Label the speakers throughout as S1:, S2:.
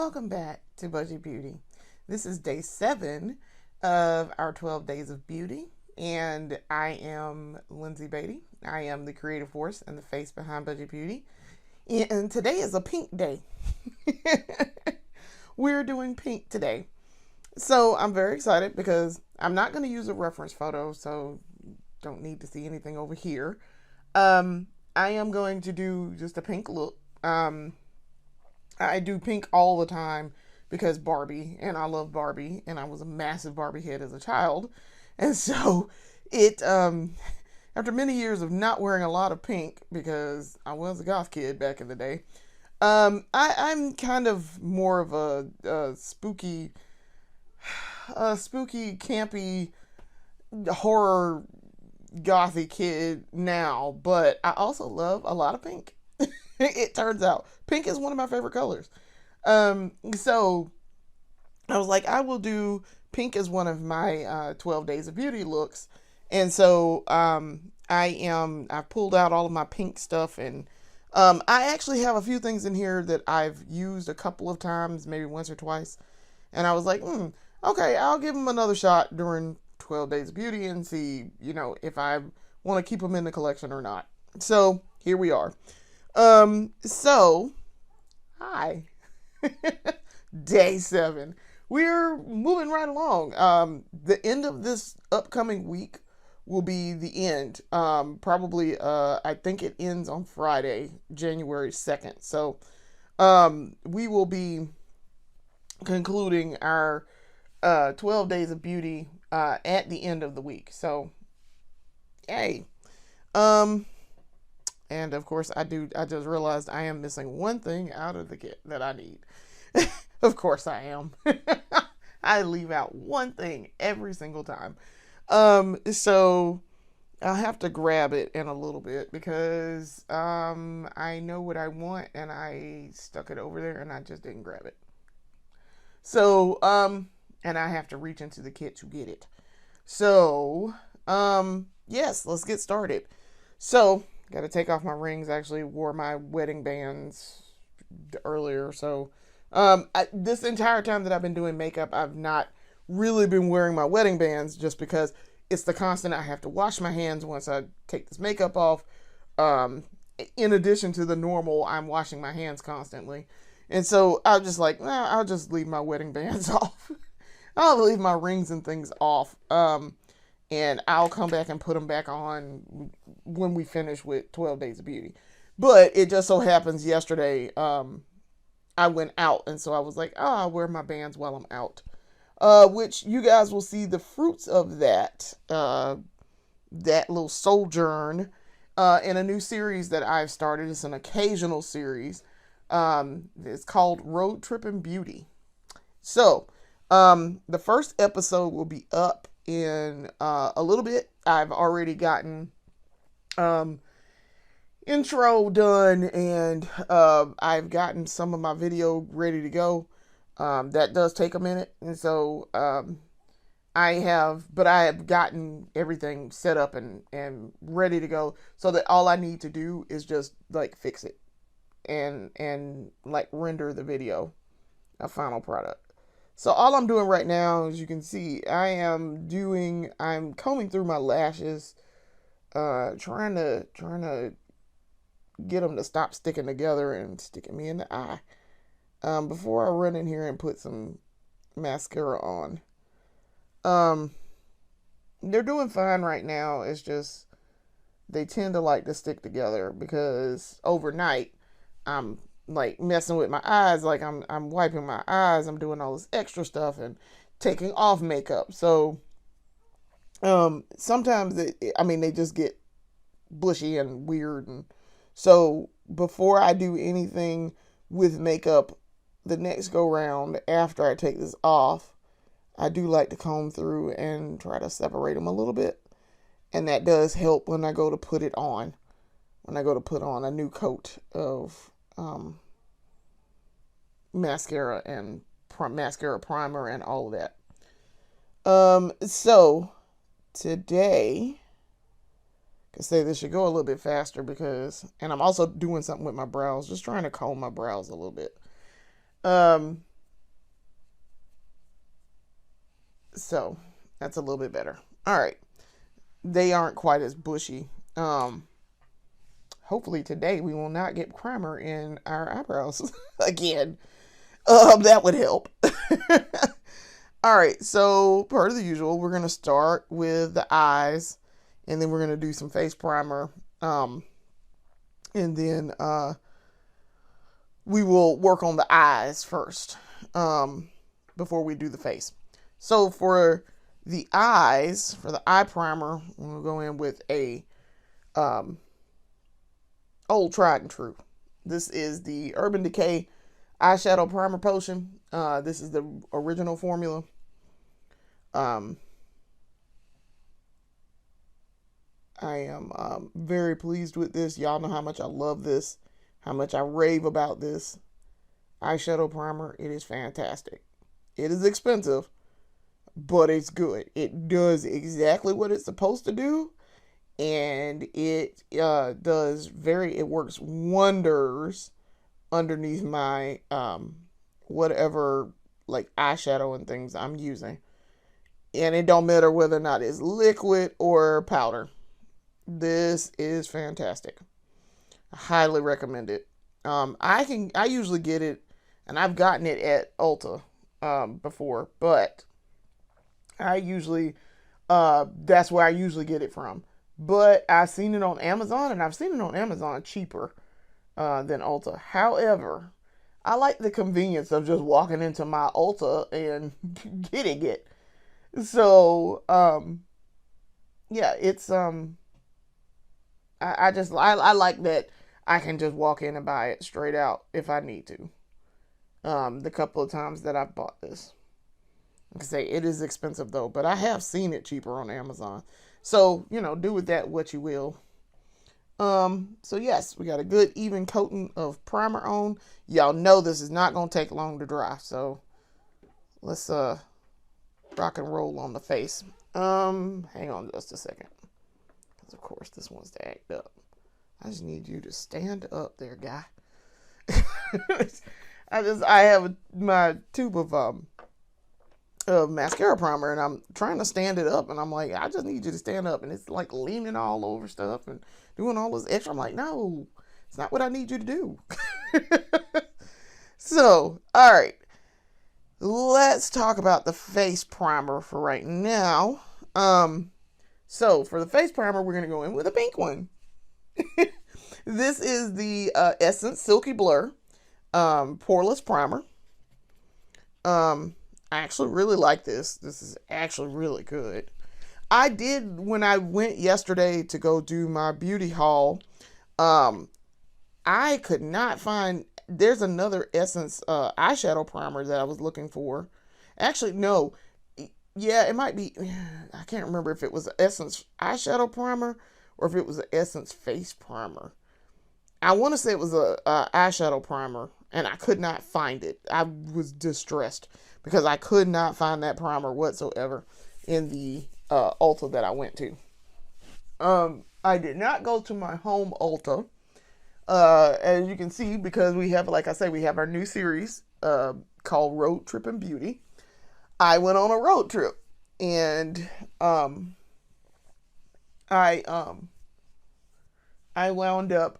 S1: Welcome back to Budget Beauty. This is day 7 of our 12 Days of Beauty, and I am Lindsay Beatty. I am the creative force and the face behind Budget Beauty, and today is a pink day. We're doing pink today. So I'm very excited because I'm not going to use a reference photo, so don't need to see anything over here. I am going to do just a pink look. I do pink all the time because Barbie, and I love Barbie, and I was a massive Barbie head as a child. And so after many years of not wearing a lot of pink because I was a goth kid back in the day, I'm kind of more of a spooky, campy, horror, gothy kid now, but I also love a lot of pink. It turns out pink is one of my favorite colors. So I was like, I will do pink as one of my 12 Days of Beauty looks. And so I've pulled out all of my pink stuff, and I actually have a few things in here that I've used a couple of times, maybe once or twice. And I was like, okay, I'll give them another shot during 12 Days of Beauty and see, if I want to keep them in the collection or not. So here we are. Hi. Day 7. We're moving right along. The end of this upcoming week will be the end. Probably, I think it ends on Friday, January 2nd. So, we will be concluding our, 12 Days of Beauty, at the end of the week. So, yay. And of course I just realized I am missing one thing out of the kit that I need. Of course I am. I leave out one thing every single time. So I'll have to grab it in a little bit because, I know what I want and I stuck it over there and I just didn't grab it. So, and I have to reach into the kit to get it. So, yes, let's get started. So, got to take off my rings. I actually wore my wedding bands earlier. So, this entire time that I've been doing makeup, I've not really been wearing my wedding bands just because it's the constant. I have to wash my hands once I take this makeup off. In addition to the normal, I'm washing my hands constantly. And so I was just like, I'll just leave my wedding bands off. I'll leave my rings and things off. And I'll come back and put them back on when we finish with 12 Days of Beauty. But it just so happens yesterday, I went out. And so I was like, I'll wear my bands while I'm out. Which you guys will see the fruits of that little sojourn, in a new series that I've started. It's an occasional series. It's called Road Trippin' Beauty. So, the first episode will be up in a little bit. I've already gotten intro done, and I've gotten some of my video ready to go. That does take a minute, and so I have gotten everything set up and ready to go, so that all I need to do is just like fix it and like render the video, a final product. So all I'm doing right now, as you can see, I'm combing through my lashes, trying to get them to stop sticking together and sticking me in the eye, before I run in here and put some mascara on. They're doing fine right now. It's just, they tend to like to stick together because overnight, I'm like messing with my eyes, like I'm wiping my eyes, I'm doing all this extra stuff and taking off makeup. So sometimes they just get bushy and weird, and so before I do anything with makeup the next go round after I take this off, I do like to comb through and try to separate them a little bit, and that does help when I go to put it on, when I go to put on a new coat of mascara and mascara primer and all of that. So today, I say this should go a little bit faster and I'm also doing something with my brows, just trying to comb my brows a little bit. So that's a little bit better. All right. They aren't quite as bushy. Hopefully today we will not get primer in our eyebrows again. That would help. All right, so per the usual, we're gonna start with the eyes, and then we're gonna do some face primer, and then we will work on the eyes first, before we do the face. So for the eyes, for the eye primer, we'll go in with a old tried and true. This is the Urban Decay eyeshadow primer potion. This is the original formula. I am very pleased with this. Y'all know how much I love this, how much I rave about this eyeshadow primer. It is fantastic. It is expensive, but it's good. It does exactly what it's supposed to do, and it it works wonders underneath my whatever like eyeshadow and things I'm using. And it don't matter whether or not it's liquid or powder. This is fantastic. I highly recommend it. I usually get it, and I've gotten it at Ulta before, but I usually that's where I usually get it from. But I've seen it on Amazon, and I've seen it on Amazon cheaper than Ulta. However, I like the convenience of just walking into my Ulta and getting it. So, yeah, it's I like that I can just walk in and buy it straight out if I need to. The couple of times that I've bought this. Like I say, it is expensive though, but I have seen it cheaper on Amazon. So, do with that what you will. So yes, we got a good even coating of primer on. Y'all know this is not going to take long to dry. So let's rock and roll on the face. Hang on just a second. Because of course this wants to act up. I just need you to stand up there, guy. I have my tube of mascara primer, and I'm trying to stand it up, and I'm like, I just need you to stand up, and it's like leaning all over stuff and doing all this extra. I'm like, no, it's not what I need you to do. So, all right, let's talk about the face primer for right now. So for the face primer, we're gonna go in with a pink one. This is the Essence Silky Blur poreless primer. I actually really like this. This is actually really good. I did, when I went yesterday to go do my beauty haul, I could not find, there's another Essence eyeshadow primer that I was looking for. Actually, no. Yeah, it might be, I can't remember if it was an Essence eyeshadow primer or if it was an Essence face primer. I want to say it was a eyeshadow primer, and I could not find it. I was distressed because I could not find that primer whatsoever in the Ulta that I went to. I did not go to my home Ulta, as you can see, because we have, like I say, we have our new series called Road Trip and Beauty. I went on a road trip, and I wound up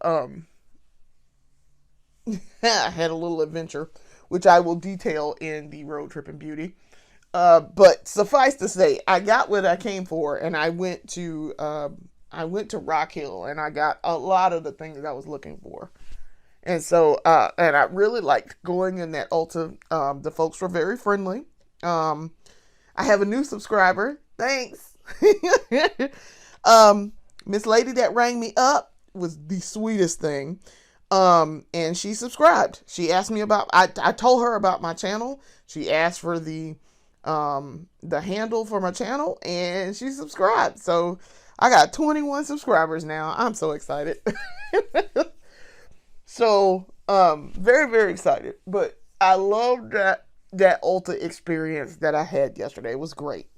S1: I had a little adventure, which I will detail in the Road Trip and Beauty. But suffice to say, I got what I came for, and I went to Rock Hill, and I got a lot of the things I was looking for. And so, and I really liked going in that Ulta. The folks were very friendly. I have a new subscriber. Thanks. Miss Lady that rang me up was the sweetest thing. And she subscribed. She asked me about, I told her about my channel. She asked for the handle for my channel, and she subscribed. So I got 21 subscribers now. I'm so excited. So, very, very excited. But I loved that Ulta experience that I had yesterday. It was great.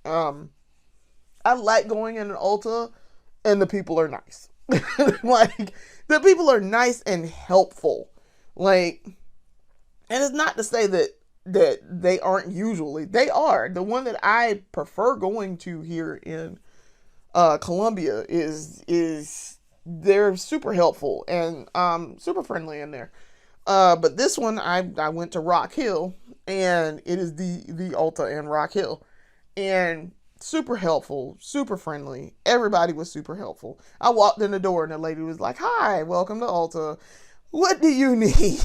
S1: I like going in an Ulta, and the people are nice. Like, the people are nice and helpful. Like, and it's not to say that that they aren't usually. They are. The one that I prefer going to here in Columbia is they're super helpful and super friendly in there. But this one I went to Rock Hill, and it is the Ulta in Rock Hill, and super helpful, super friendly. Everybody was super helpful. I walked in the door and the lady was like, "Hi, welcome to Ulta. What do you need?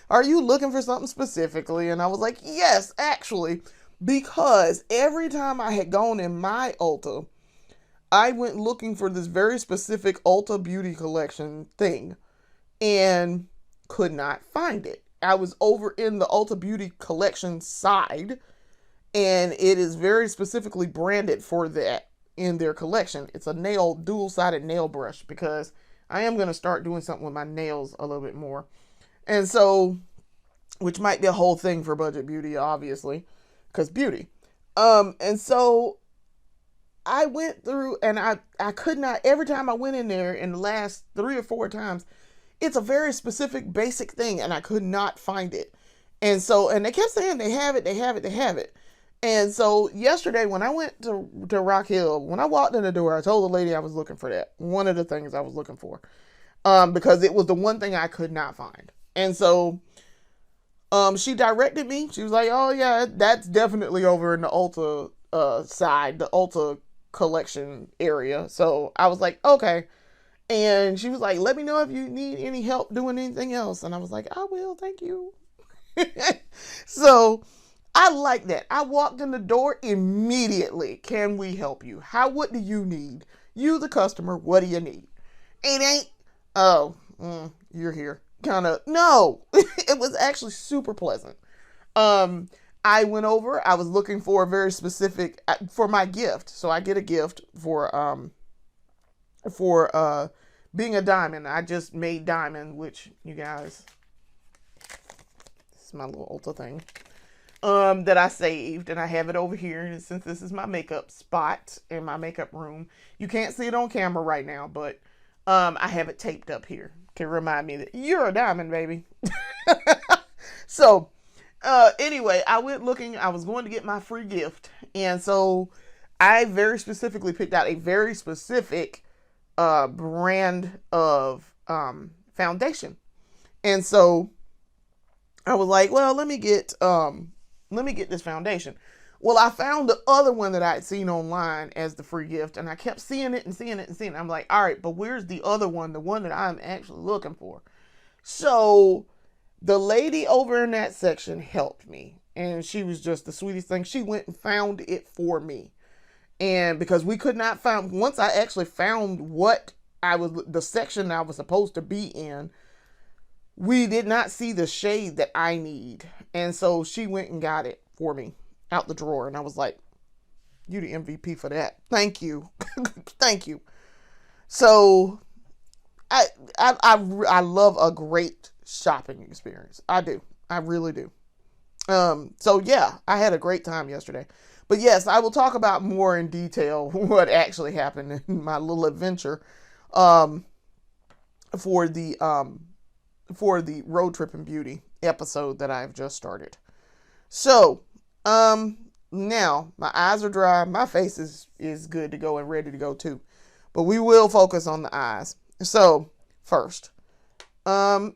S1: Are you looking for something specifically?" And I was like, "Yes, actually," because every time I had gone in my Ulta, I went looking for this very specific Ulta beauty collection thing and could not find it. I was over in the Ulta Beauty collection side, and it is very specifically branded for that in their collection. It's a dual-sided nail brush, because I am going to start doing something with my nails a little bit more. And so, which might be a whole thing for budget beauty, obviously, because beauty. And so I went through, and I could not, every time I went in there in the last 3 or 4 times, it's a very specific basic thing, and I could not find it. And so, and they kept saying they have it, they have it, they have it. And so yesterday when I went to Rock Hill, when I walked in the door, I told the lady I was looking for that. One of the things I was looking for. Because it was the one thing I could not find. And so she directed me. She was like, "Oh yeah, that's definitely over in the Ulta side, the Ulta collection area." So I was like, "Okay." And she was like, "Let me know if you need any help doing anything else." And I was like, "I will, thank you." So I like that. I walked in the door immediately. "Can we help you? What do you need? You, the customer, what do you need?" It ain't, "Oh, you're here." Kind of, no. It was actually super pleasant. I went over, I was looking for a very specific, for my gift. So I get a gift for being a diamond. I just made diamond, which, you guys, this is my little Ulta thing, that I saved, and I have it over here. And since this is my makeup spot in my makeup room, you can't see it on camera right now, but I have it taped up here to remind me that you're a diamond, baby. So anyway, I went looking. I was going to get my free gift, and so I very specifically picked out a very specific brand of foundation. And so I was like, "Well, let me get this foundation." Well, I found the other one that I had seen online as the free gift, and I kept seeing it and seeing it and seeing it. I'm like, "All right, but where's the other one, the one that I'm actually looking for?" So the lady over in that section helped me, and she was just the sweetest thing. She went and found it for me. And because we could not find, once I actually found the section I was supposed to be in, we did not see the shade that I need. And so she went and got it for me out the drawer. And I was like, "You the MVP for that. Thank you." Thank you. So I love a great shopping experience. I do. I really do. So yeah, I had a great time yesterday. But yes, I will talk about more in detail what actually happened in my little adventure for the road trip and beauty episode that I've just started. So now my eyes are dry, my face is good to go and ready to go too. But we will focus on the eyes. So first, and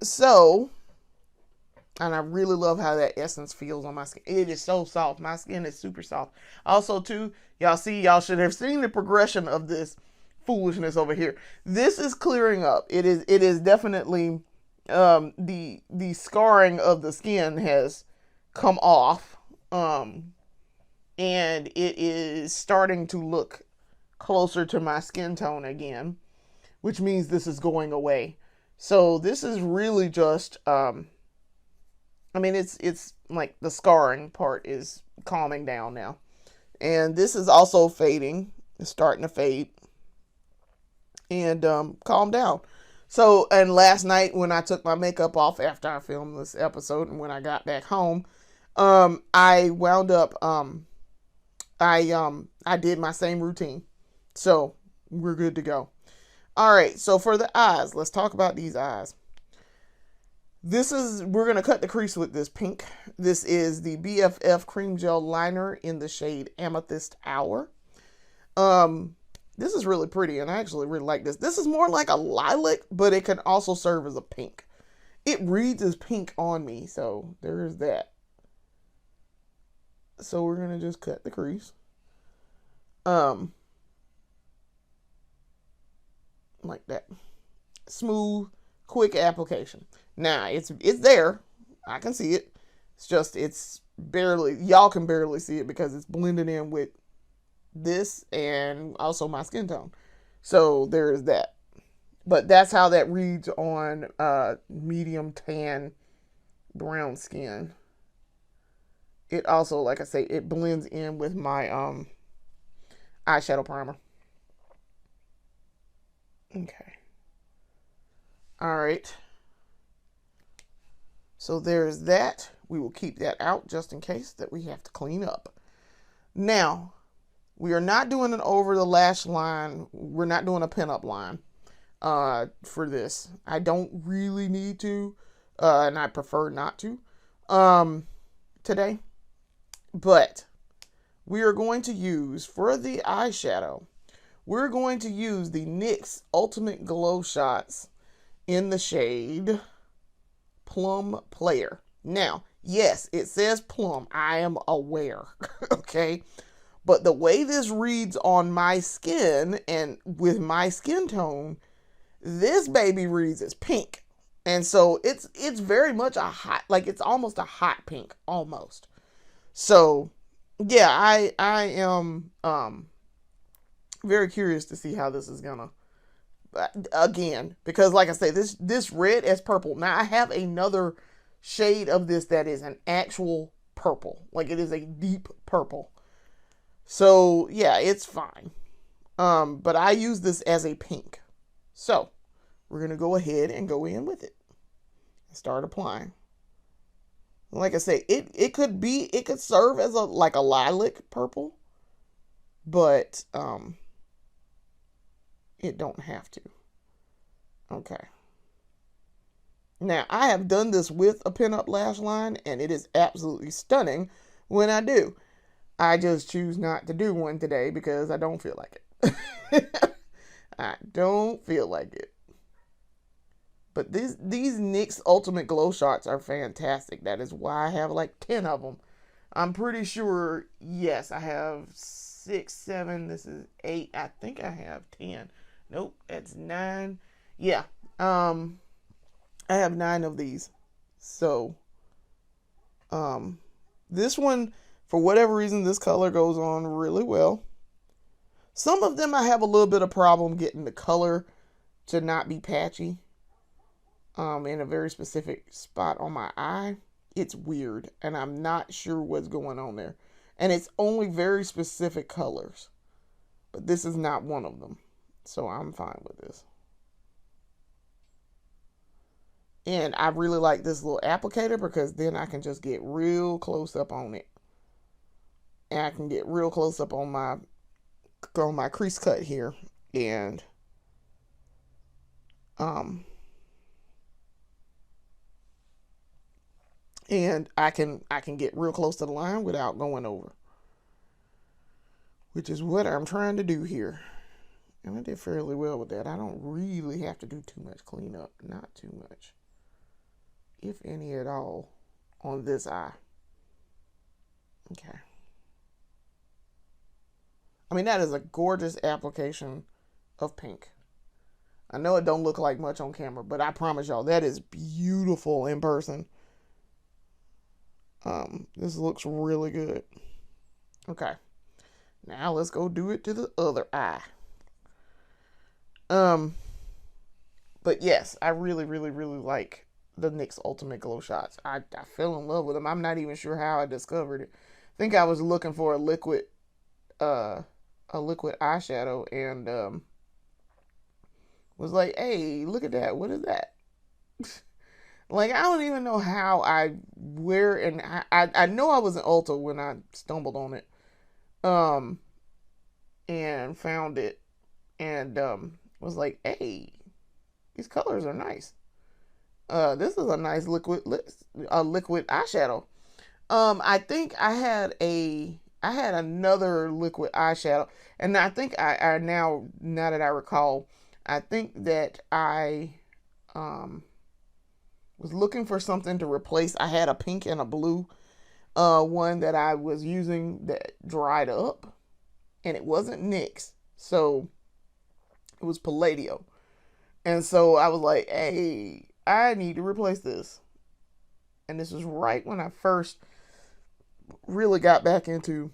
S1: I really love how that essence feels on my skin. It is so soft. My skin is super soft. Also, too, y'all should have seen the progression of this foolishness over here. This is clearing up. It is definitely, the scarring of the skin has come off. And it is starting to look closer to my skin tone again, which means this is going away. So this is really just, it's like the scarring part is calming down now. And this is also fading. It's starting to fade and calm down. So, and last night when I took my makeup off after I filmed this episode and when I got back home, I wound up, I did my same routine. So we're good to go. All right. So for the eyes, let's talk about these eyes. We're going to cut the crease with this pink. This is the BFF Cream Gel Liner in the shade Amethyst Hour. This is really pretty, and I actually really like this. This is more like a lilac, but it can also serve as a pink. It reads as pink on me, so there's that. So we're going to just cut the crease. Like that. Smooth, quick application. Now, it's there. I can see it. It's barely, y'all can barely see it because it's blended in with this and also my skin tone. So there's that. But that's how that reads on medium tan brown skin. It also, like I say, it blends in with my eyeshadow primer. Okay. All right. So there's that. We will keep that out just in case that we have to clean up. Now, we are not doing an over the lash line. We're not doing a pinup line for this. I don't really need to, and I prefer not to today. But we are going to use, for the eyeshadow, we're going to use the NYX Ultimate Glow Shots in the shade Plum Player. Now, yes, it says plum. I am aware, okay? But the way this reads on my skin and with my skin tone, this baby reads as pink. And so it's very much a hot, like it's almost a hot pink, almost. So, yeah, I am very curious to see how this is gonna, again, because like I say, this red as purple. Now I have another shade of this that is an actual purple, like it is a deep purple. So yeah, it's fine. But I use this as a pink. So we're gonna go ahead and go in with it and start applying. Like I say, it could serve as a lilac purple, but it don't have to. Okay. Now, I have done this with a pinup lash line, and it is absolutely stunning when I do. I just choose not to do one today because I don't feel like it. I don't feel like it. But these NYX Ultimate Glow Shots are fantastic. That is why I have like 10 of them. I'm pretty sure, yes, I have 6, 7, this is 8. I think I have 10. Nope, that's 9. Yeah, I have 9 of these. So, this one, for whatever reason, this color goes on really well. Some of them I have a little bit of problem getting the color to not be patchy. In a very specific spot on my eye. It's weird, and I'm not sure what's going on there. And it's only very specific colors. But this is not one of them. So I'm fine with this. And I really like this little applicator because then I can just get real close up on it. And I can get real close up on my crease cut here. And I can get real close to the line without going over. Which is what I'm trying to do here. And I did fairly well with that. I don't really have to do too much cleanup. Not too much. If any at all on this eye. Okay. I mean, that is a gorgeous application of pink. I know it don't look like much on camera, but I promise y'all, that is beautiful in person. This looks really good. Okay. Now let's go do it to the other eye. But yes, I really, really, really like the NYX Ultimate Glow Shots. I fell in love with them. I'm not even sure how I discovered it. I think I was looking for a liquid eyeshadow and was like, hey, look at that. What is that? Like, I don't even know how I know I was in Ulta when I stumbled on it. And found it and was like, hey, these colors are nice. This is a nice liquid eyeshadow. I think I had another liquid eyeshadow, and I think I now that I recall, I think that I was looking for something to replace. I had a pink and a blue one that I was using that dried up, and it wasn't NYX, so it was Palladio. And so I was like, hey, I need to replace this. And this was right when I first really got back into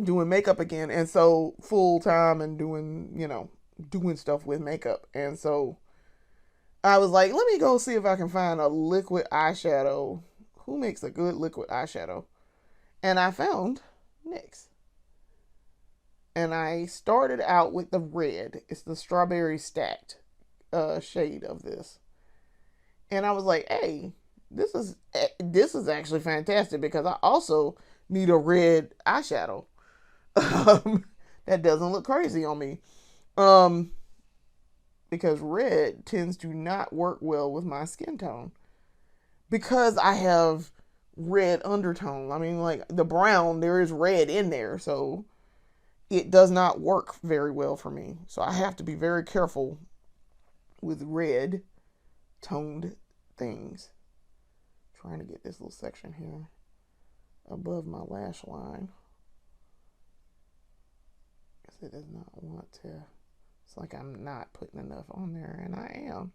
S1: doing makeup again. And so full time and doing, doing stuff with makeup. And so I was like, let me go see if I can find a liquid eyeshadow. Who makes a good liquid eyeshadow? And I found NYX. And I started out with the red. It's the strawberry stacked shade of this. And I was like, hey, this is actually fantastic because I also need a red eyeshadow that doesn't look crazy on me. Because red tends to not work well with my skin tone because I have red undertone. I mean, like the brown, there is red in there, so it does not work very well for me. So I have to be very careful with red toned things. I'm trying to get this little section here above my lash line, because it does not want to. It's like I'm not putting enough on there, and I am.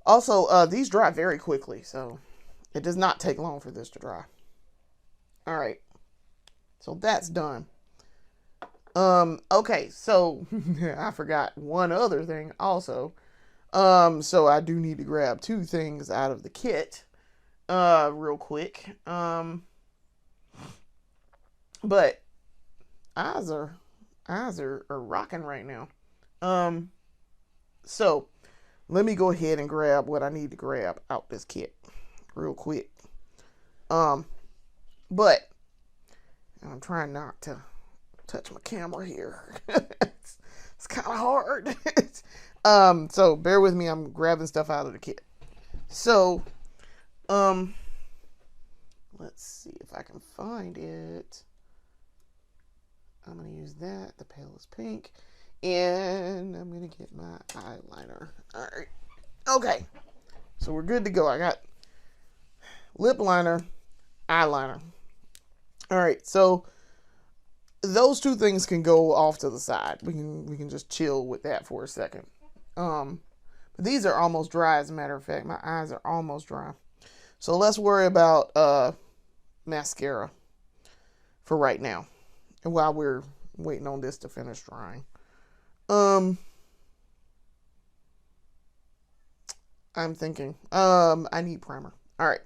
S1: Also, these dry very quickly, so it does not take long for this to dry. All right, so that's done. Okay, so I forgot one other thing also. So I do need to grab two things out of the kit, real quick. But eyes are rocking right now. So let me go ahead and grab what I need to grab out this kit real quick. But I'm trying not to touch my camera here. It's kind of hard. So bear with me. I'm grabbing stuff out of the kit. So, let's see if I can find it. I'm going to use that, the palest pink, and I'm going to get my eyeliner. All right. Okay. So we're good to go. I got lip liner, eyeliner. All right. So those two things can go off to the side. We can just chill with that for a second. But these are almost dry, as a matter of fact. My eyes are almost dry. So let's worry about mascara for right now. And while we're waiting on this to finish drying. I'm thinking, I need primer. All right.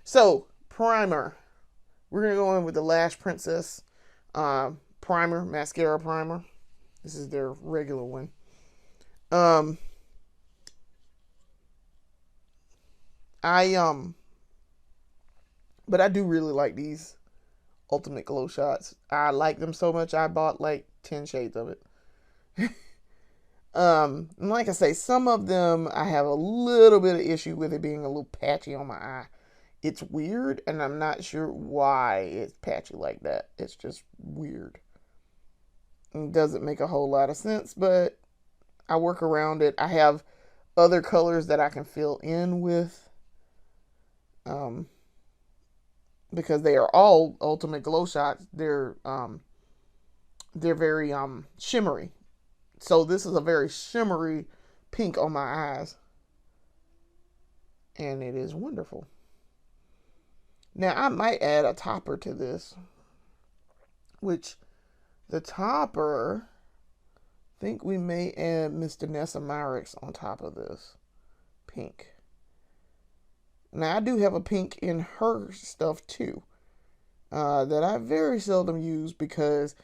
S1: So primer. We're going to go in with the Lash Princess primer, mascara primer. This is their regular one. But I do really like these Ultimate Glow Shots. I like them so much I bought like 10 shades of it. And like I say, some of them I have a little bit of issue with it being a little patchy on my eye. It's weird, and I'm not sure why it's patchy like that. It's just weird. It doesn't make a whole lot of sense, but I work around it. I have other colors that I can fill in with. Because they are all Ultimate Glow Shots. They're very shimmery. So this is a very shimmery pink on my eyes. And it is wonderful. Now I might add a topper to this. Which the topper, I think we may add Mr. Nessa Myricks on top of this pink. Now, I do have a pink in her stuff, too, that I very seldom use because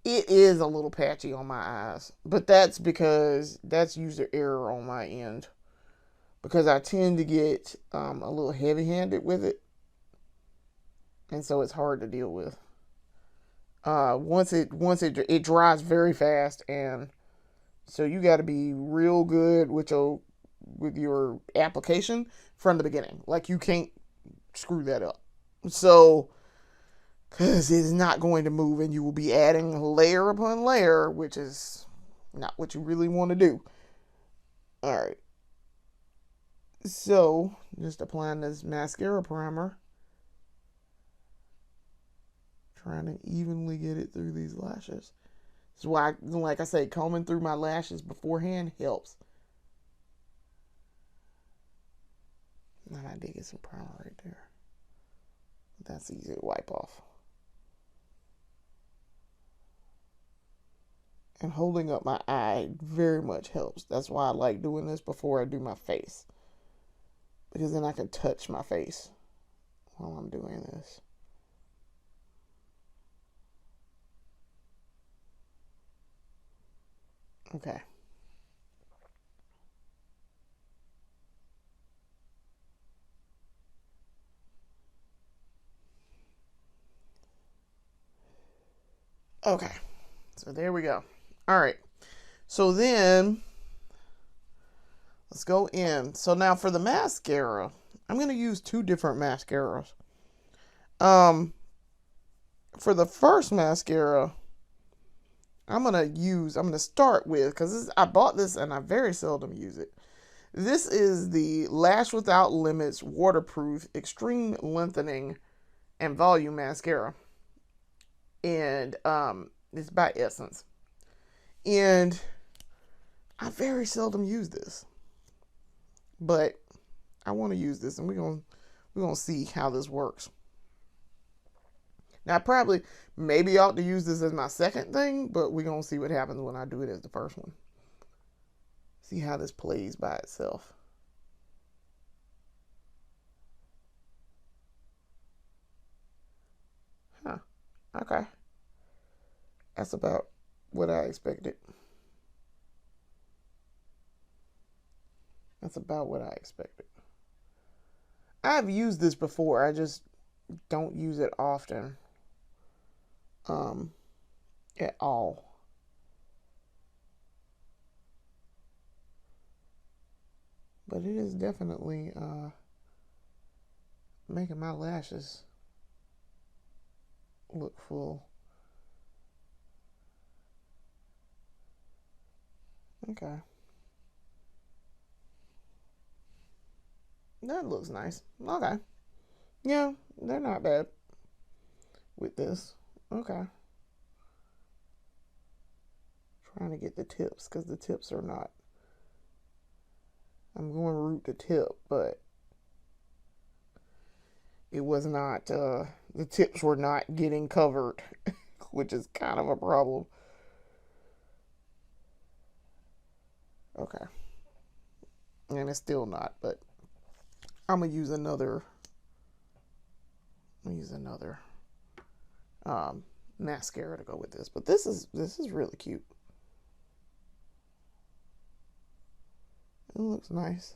S1: it is a little patchy on my eyes. But that's because that's user error on my end. Because I tend to get a little heavy-handed with it. And so it's hard to deal with. Once it dries very fast, and so you got to be real good with your your application from the beginning. Like, you can't screw that up. So, because it's not going to move, and you will be adding layer upon layer, which is not what you really want to do. All right. So, just applying this mascara primer. Trying to evenly get it through these lashes. This is why, like I say, combing through my lashes beforehand helps. And I did get some primer right there. That's easy to wipe off. And holding up my eye very much helps. That's why I like doing this before I do my face. Because then I can touch my face while I'm doing this. Okay. Okay. So there we go. All right. So then let's go in. So now for the mascara, I'm going to use two different mascaras. For the first mascara, I'm going to start with, because I bought this and I very seldom use it. This is the Lash Without Limits Waterproof Extreme Lengthening and Volume Mascara. And it's by Essence. And I very seldom use this. But I want to use this, and we're gonna see how this works. Now, I maybe ought to use this as my second thing, but we're going to see what happens when I do it as the first one. See how this plays by itself. Huh. Okay. That's about what I expected. That's about what I expected. I've used this before. I just don't use it often. At all. But it is definitely making my lashes look full. Okay. That looks nice. Okay. Yeah, they're not bad with this. Okay. Trying to get the tips, because the tips are not. I'm going root to tip, but it was not, the tips were not getting covered, which is kind of a problem. Okay. And it's still not, but I'm going to use another mascara to go with this. But this is really cute. It looks nice.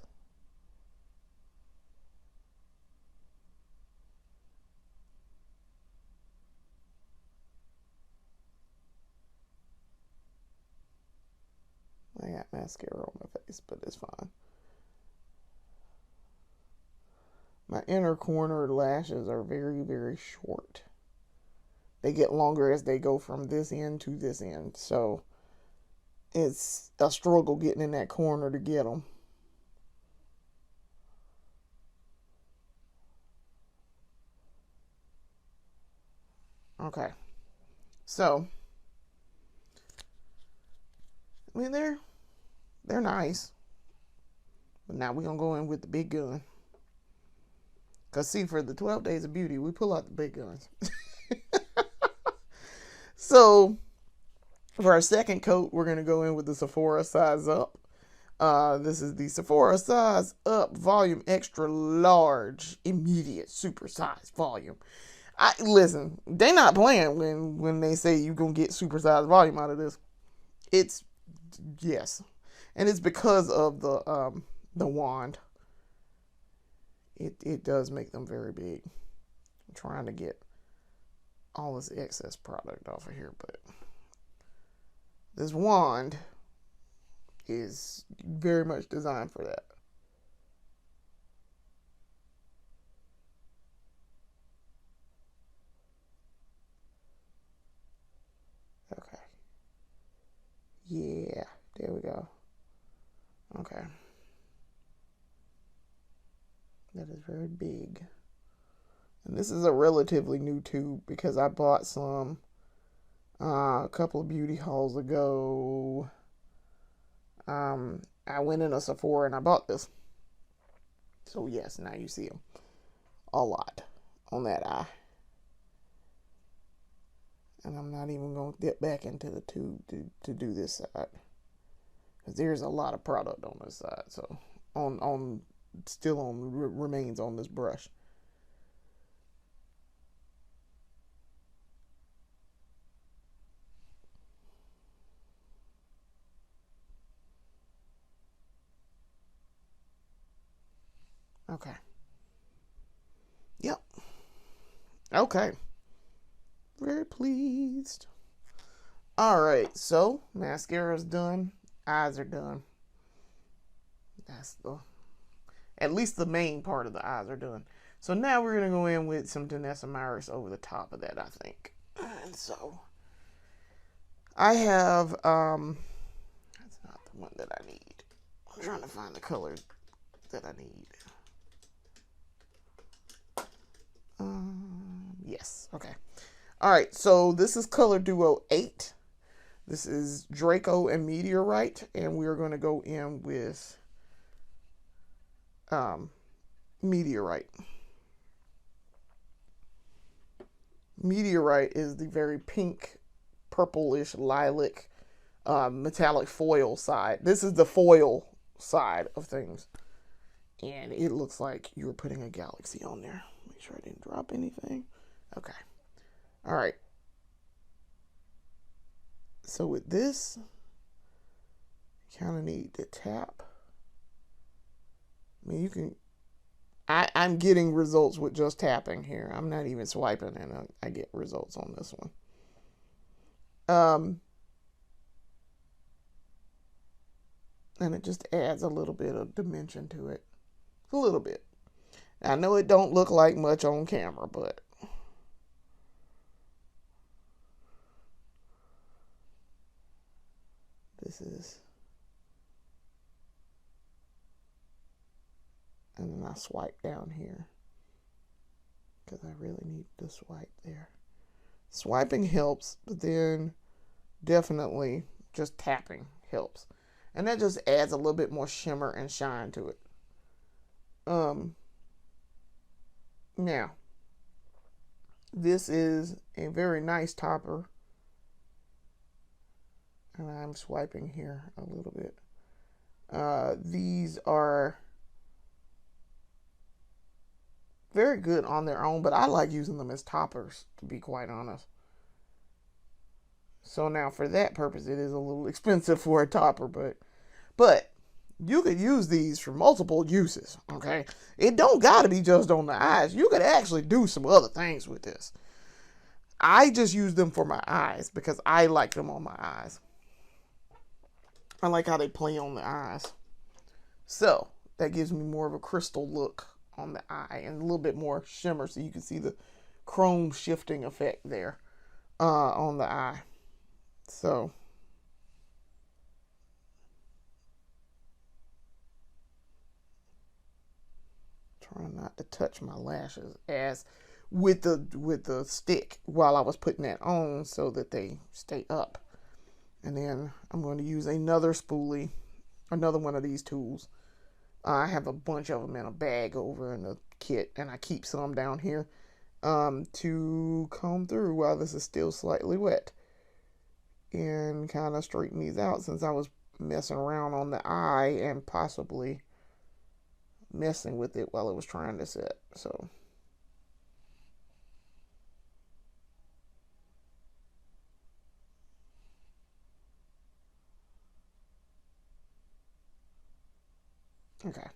S1: I got mascara on my face, but it's fine. My inner corner lashes are very, very short. They get longer as they go from this end to this end. So it's a struggle getting in that corner to get them. Okay. So, I mean, they're nice. But now we're going to go in with the big gun. Because, see, for the 12 Days of Beauty, we pull out the big guns. So, for our second coat, we're going to go in with the Sephora Size Up. This is the Sephora Size Up Volume Extra Large Immediate Super Size Volume. Listen, they not playing when they say you're going to get super size volume out of this. It's, yes. And it's because of the wand. It does make them very big. I'm trying to get all this excess product off of here, but this wand is very much designed for that. Okay. That is very big. And this is a relatively new tube because I bought some a couple of beauty hauls ago. I went in a Sephora and I bought this. So yes, now you see them a lot on that eye. And I'm not even going to dip back into the tube to do this side. Because there's a lot of product on this side. So still remains on this brush. Okay. Yep. Okay. Very pleased. Alright, so mascara's done. Eyes are done. That's at least the main part of the eyes are done. So now we're going to go in with some Danessa Myrus over the top of that, I think. And so I have, that's not the one that I need. I'm trying to find the color that I need. Yes, okay. Alright, so this is Color Duo 8. This is Draco and Meteorite, and we're going to go in with Meteorite. Meteorite is the very pink, purplish, lilac, metallic foil side. This is the foil side of things. And it looks like you were putting a galaxy on there. Make sure I didn't drop anything. Okay. All right. So with this, you kind of need to tap. I mean, you can... I'm getting results with just tapping here. I'm not even swiping, and I get results on this one. And it just adds a little bit of dimension to it. A little bit. I know it don't look like much on camera, but this is... And then I swipe down here because I really need to swipe there. Swiping helps, but then definitely just tapping helps. And that just adds a little bit more shimmer and shine to it. Now, this is a very nice topper. And I'm swiping here a little bit. These are very good on their own, but I like using them as toppers, to be quite honest. So now for that purpose, it is a little expensive for a topper, but you could use these for multiple uses, okay? It don't gotta be just on the eyes. You could actually do some other things with this. I just use them for my eyes because I like them on my eyes. I like how they play on the eyes. So that gives me more of a crystal look on the eye and a little bit more shimmer, so you can see the chrome shifting effect there on the eye. So trying not to touch my lashes as with the stick while I was putting that on so that they stay up. And then I'm going to use another spoolie, another one of these tools. I have a bunch of them in a bag over in the kit, and I keep some down here to comb through while this is still slightly wet and kind of straighten these out, since I was messing around on the eye and possibly messing with it while it was trying to set. So okay.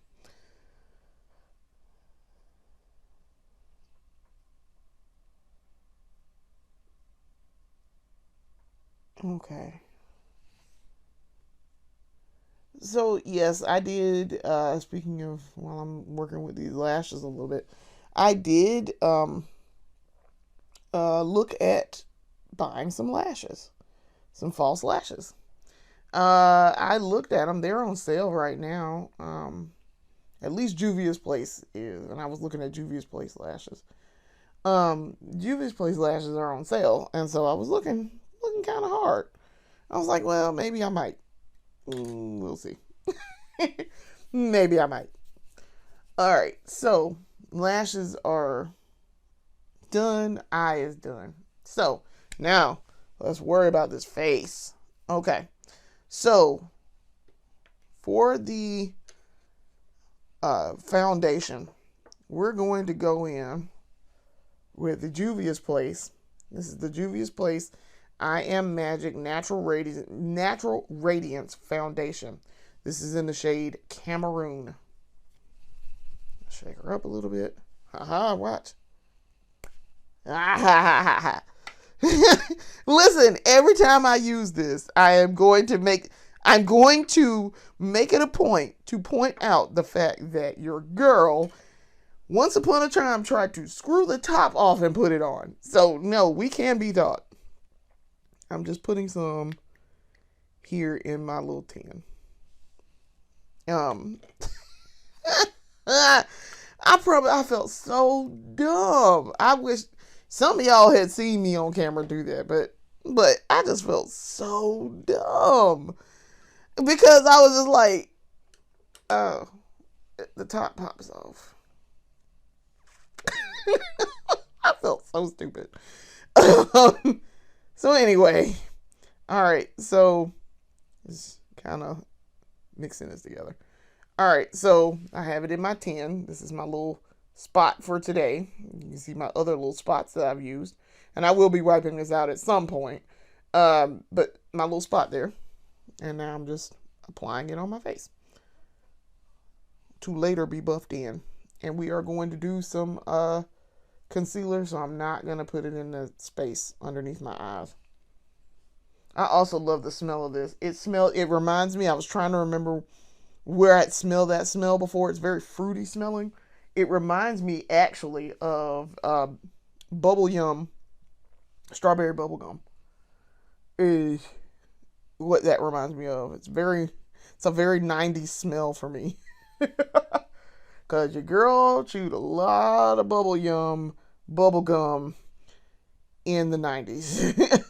S1: Okay. So yes, I did, speaking of, while I'm working with these lashes a little bit, I did look at buying some lashes, some false lashes. I looked at them. They're on sale right now. At least Juvia's Place is, and I was looking at Juvia's Place lashes. Juvia's Place lashes are on sale, and so I was looking kind of hard. I was like, well, maybe I might. We'll see. Maybe I might. All right, so lashes are done. Eye is done. So now let's worry about this face. Okay, so for the foundation, we're going to go in with the Juvia's Place. This is the Juvia's Place I Am Magic Natural Radiance Foundation. This is in the shade Cameroon. Shake her up a little bit. Haha, watch. Listen, every time I use this, I'm going to make it a point to point out the fact that your girl, once upon a time, tried to screw the top off and put it on. So, no, we can be taught. I'm just putting some here in my little tin. I felt so dumb. I wish some of y'all had seen me on camera do that, but I just felt so dumb because I was just like, oh, the top pops off. I felt so stupid. So anyway, all right, so just kind of mixing this together. All right, so I have it in my tin. This is my little spot for today. You can see my other little spots that I've used, and I will be wiping this out at some point. But my little spot there, and now I'm just applying it on my face to later be buffed in. And we are going to do some concealer, so I'm not going to put it in the space underneath my eyes. I also love the smell of this. It reminds me, I was trying to remember where I'd smelled that smell before. It's very fruity smelling. It reminds me actually of Bubble Yum, strawberry bubble gum. Is what that reminds me of. It's a very 90s smell for me. Cause your girl chewed a lot of bubble gum in the 90s.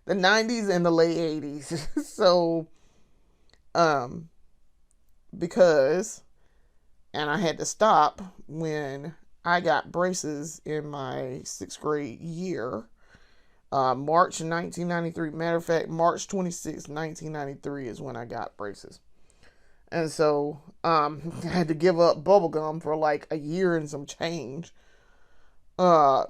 S1: The 90s and the late 80s. So because, and I had to stop when I got braces in my 6th grade year. March 1993. Matter of fact, March 26, 1993 is when I got braces. And so I had to give up bubblegum for like a year and some change. And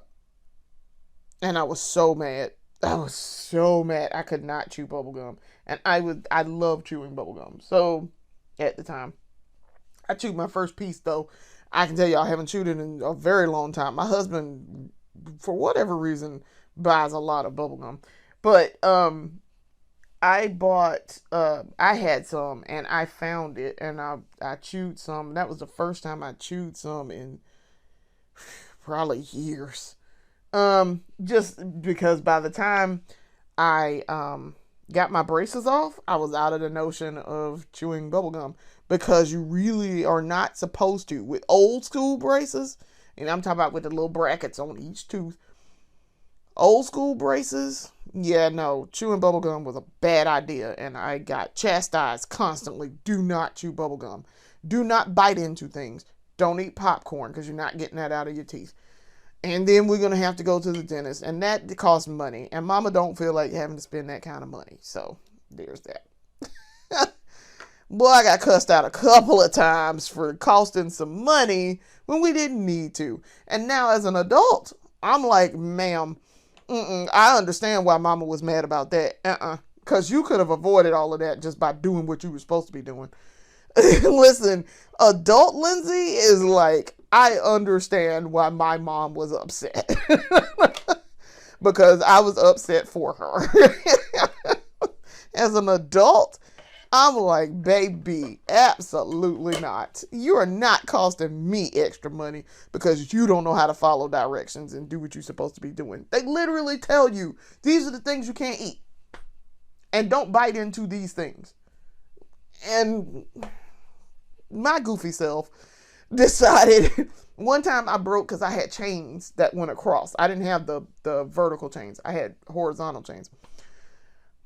S1: I was so mad. I could not chew bubblegum. And I love chewing bubblegum. So at the time, I chewed my first piece though. I can tell you I haven't chewed it in a very long time. My husband, for whatever reason, buys a lot of bubblegum. But I had some and I found it and I chewed some. That was the first time I chewed some in probably years. Just because by the time I got my braces off, I was out of the notion of chewing bubblegum because you really are not supposed to. With old school braces, and I'm talking about with the little brackets on each tooth, old school braces, yeah, no, chewing bubblegum was a bad idea, and I got chastised constantly. Do not chew bubblegum. Do not bite into things. Don't eat popcorn because you're not getting that out of your teeth. And then we're going to have to go to the dentist, and that costs money, and mama don't feel like having to spend that kind of money. So there's that. Boy, I got cussed out a couple of times for costing some money when we didn't need to. And now as an adult, I'm like, ma'am, I understand why mama was mad about that. Because you could have avoided all of that just by doing what you were supposed to be doing. Listen, adult Lindsay is like, I understand why my mom was upset. Because I was upset for her. As an adult, I'm like, baby, absolutely not. You are not costing me extra money because you don't know how to follow directions and do what you're supposed to be doing. They literally tell you, these are the things you can't eat. And don't bite into these things. And my goofy self decided one time I broke because I had chains that went across. I didn't have the vertical chains. I had horizontal chains.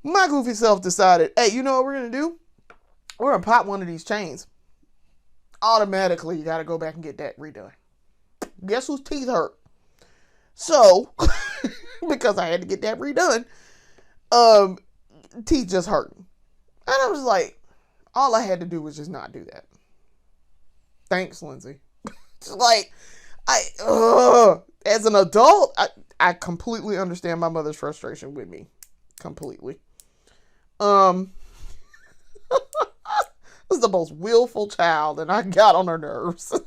S1: My goofy self decided, hey, you know what we're going to do? We're going to pop one of these chains. Automatically, you got to go back and get that redone. Guess whose teeth hurt? So, because I had to get that redone, teeth just hurting. And I was like, all I had to do was just not do that. Thanks, Lindsay. Like, as an adult, I completely understand my mother's frustration with me. Completely. I was the most willful child, and I got on her nerves.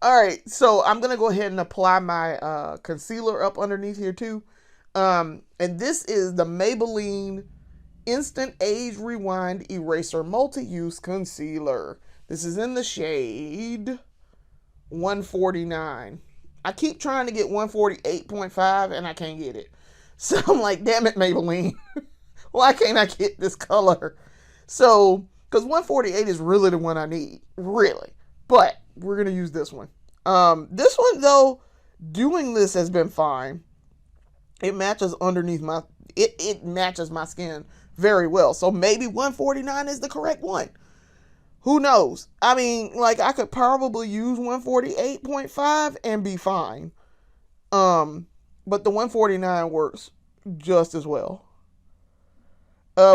S1: All right, so I'm going to go ahead and apply my concealer up underneath here, too. And this is the Maybelline Instant Age Rewind Eraser Multi-Use Concealer. This is in the shade 149. I keep trying to get 148.5, and I can't get it. So I'm like, damn it, Maybelline. Why can't I get this color? So, because 148 is really the one I need. Really. But we're going to use this one. This one, though, doing this has been fine. It matches underneath my, it matches my skin very well. So maybe 149 is the correct one. Who knows? I mean, like, I could probably use 148.5 and be fine. But the 149 works just as well.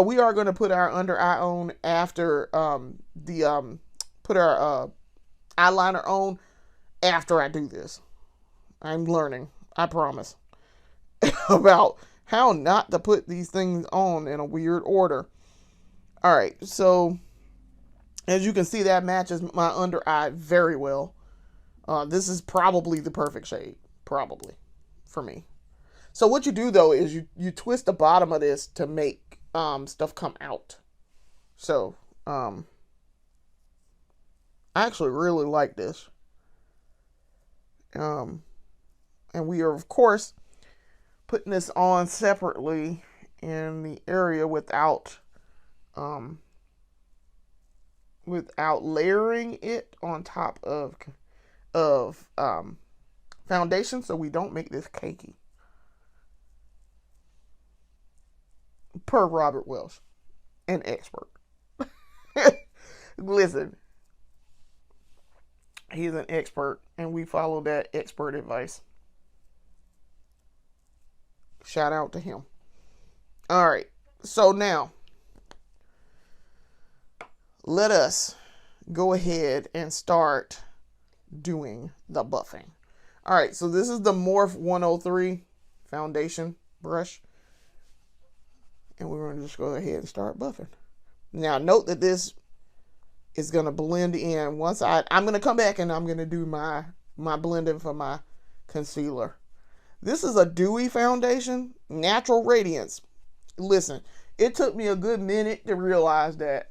S1: We are going to put our under eye on after put our eyeliner on after I do this. I'm learning, I promise, about how not to put these things on in a weird order. All right, so as you can see, that matches my under eye very well. This is probably the perfect shade, probably, for me. So what you do, though, is you twist the bottom of this to make stuff come out. So, I actually really like this. And we are, of course, putting this on separately in the area without layering it on top of foundation, so we don't make this cakey. Per Robert Welsh, an expert. Listen, he's an expert, and we follow that expert advice. Shout out to him. All right, so now let us go ahead and start doing the buffing. All right, so this is the Morph 103 foundation brush. And we're going to just go ahead and start buffing. Now, note that this is going to blend in. Once I'm going to come back and I'm going to do my blending for my concealer. This is a dewy foundation, Natural Radiance. Listen, it took me a good minute to realize that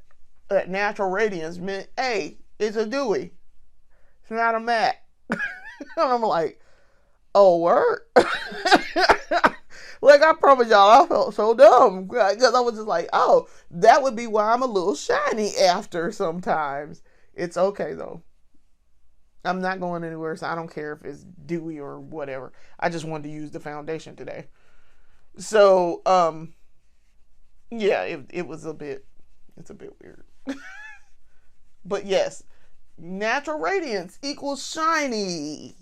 S1: Natural Radiance meant, hey, it's a dewy. It's not a matte. And I'm like, oh, word? Like, I promise y'all, I felt so dumb. Because I was just like, oh, that would be why I'm a little shiny after sometimes. It's okay, though. I'm not going anywhere, so I don't care if it's dewy or whatever. I just wanted to use the foundation today. So, yeah, it was it's a bit weird. But yes, Natural Radiance equals shiny.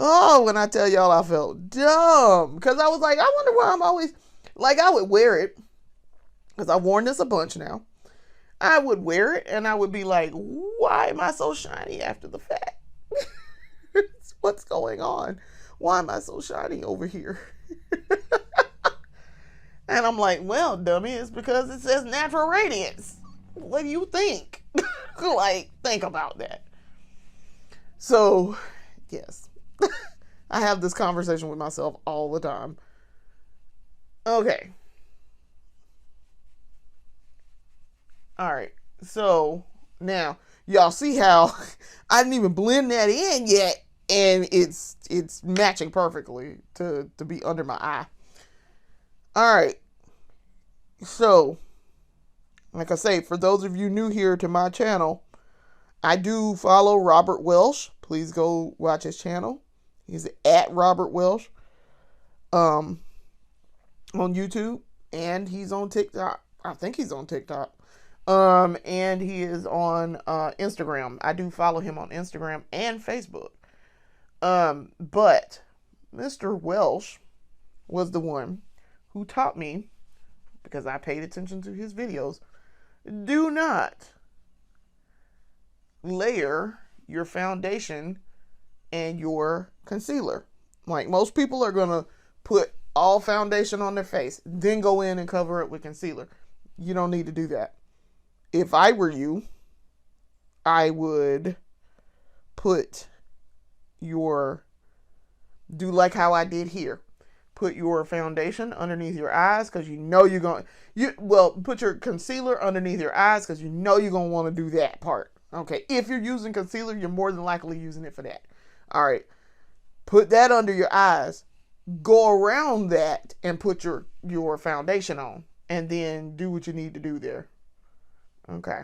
S1: Oh, when I tell y'all I felt dumb. Because I was like, I wonder why I'm always... Like, I would wear it. Because I've worn this a bunch now. I would wear it and I would be like, why am I so shiny after the fact? What's going on? Why am I so shiny over here? And I'm like, well, dummy, it's because it says Natural Radiance. What do you think? Like, think about that. So, yes. I have this conversation with myself all the time. Okay. All right. So now y'all see how I didn't even blend that in yet, and it's matching perfectly to be under my eye. All right. So, like I say, for those of you new here to my channel, I do follow Robert Welsh. Please go watch his channel. He's at Robert Welsh on YouTube, and he's on TikTok. I think he's on TikTok. And he is on Instagram. I do follow him on Instagram and Facebook. But Mr. Welsh was the one who taught me, because I paid attention to his videos, do not layer your foundation and your concealer. Like, most people are going to put all foundation on their face, then go in and cover it with concealer. You don't need to do that. If I were you, I would do like how I did here. Put your foundation underneath your eyes, because you know you're going to, put your concealer underneath your eyes, because you know you're going to want to do that part. Okay, if you're using concealer, you're more than likely using it for that. All right, put that under your eyes, go around that and put your foundation on, and then do what you need to do there. Okay,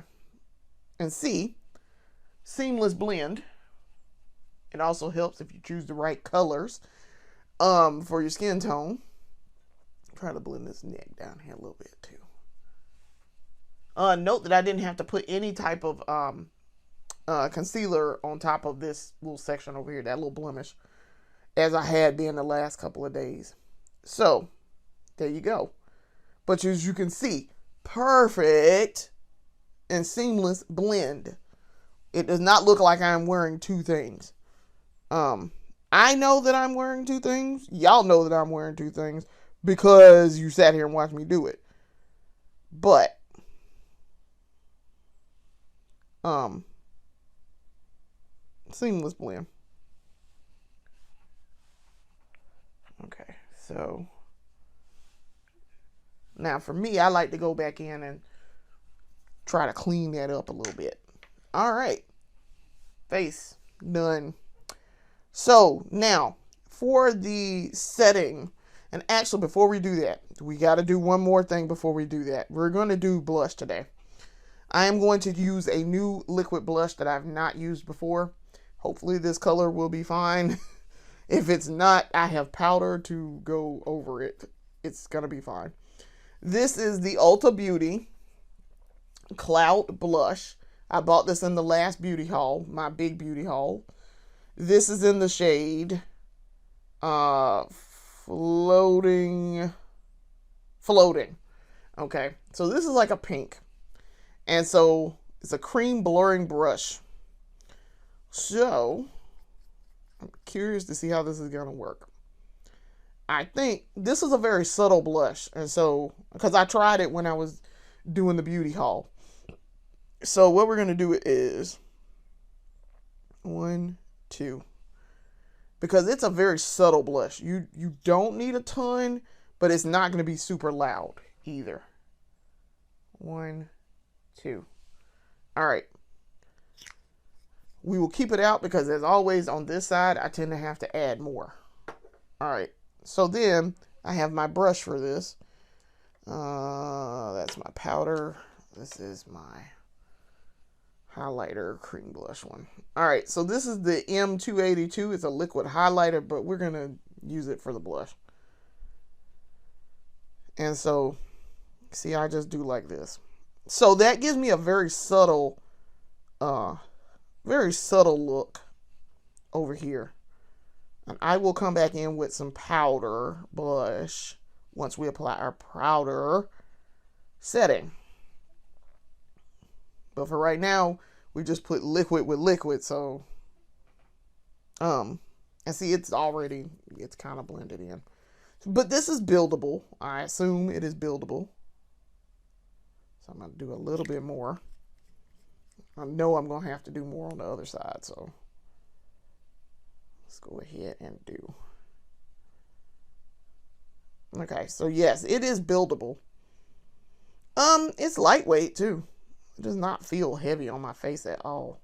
S1: and see, seamless blend. It also helps if you choose the right colors for your skin tone. Try to blend this neck down here a little bit too. Note that I didn't have to put any type of concealer on top of this little section over here, that little blemish, as I had been the last couple of days. So, there you go. But as you can see, perfect and seamless blend. It does not look like I'm wearing two things. I know that I'm wearing two things. Y'all know that I'm wearing two things because you sat here and watched me do it. But, seamless blend. Okay, so now for me, I like to go back in and try to clean that up a little bit. All right, face done. So now for the setting, and actually before we do that, we got to do one more thing before we do that. We're going to do blush today. I am going to use a new liquid blush that I've not used before. Hopefully this color will be fine. If it's not, I have powder to go over it. It's going to be fine. This is the Ulta Beauty Cloud Blush. I bought this in the last beauty haul, my big beauty haul. This is in the shade Floating. Okay, so this is like a pink. And so it's a cream blurring brush. So I'm curious to see how this is going to work. I think this is a very subtle blush. And so, because I tried it when I was doing the beauty haul. So what we're going to do is 1, 2. Because it's a very subtle blush. You don't need a ton, but it's not going to be super loud either. 1, 2. All right. We will keep it out because, as always, on this side, I tend to have to add more. All right. So then I have my brush for this. That's my powder. This is my highlighter cream blush one. All right. So this is the M282. It's a liquid highlighter, but we're going to use it for the blush. And so, see, I just do like this. So that gives me a very subtle look over here. And I will come back in with some powder blush once we apply our powder setting. But for right now, we just put liquid with liquid. So, and see, it's kind of blended in. But this is buildable. I assume it is buildable. So I'm going to do a little bit more. I know I'm going to have to do more on the other side, so let's go ahead and do. Okay, so yes, it is buildable. It's lightweight too. It does not feel heavy on my face at all.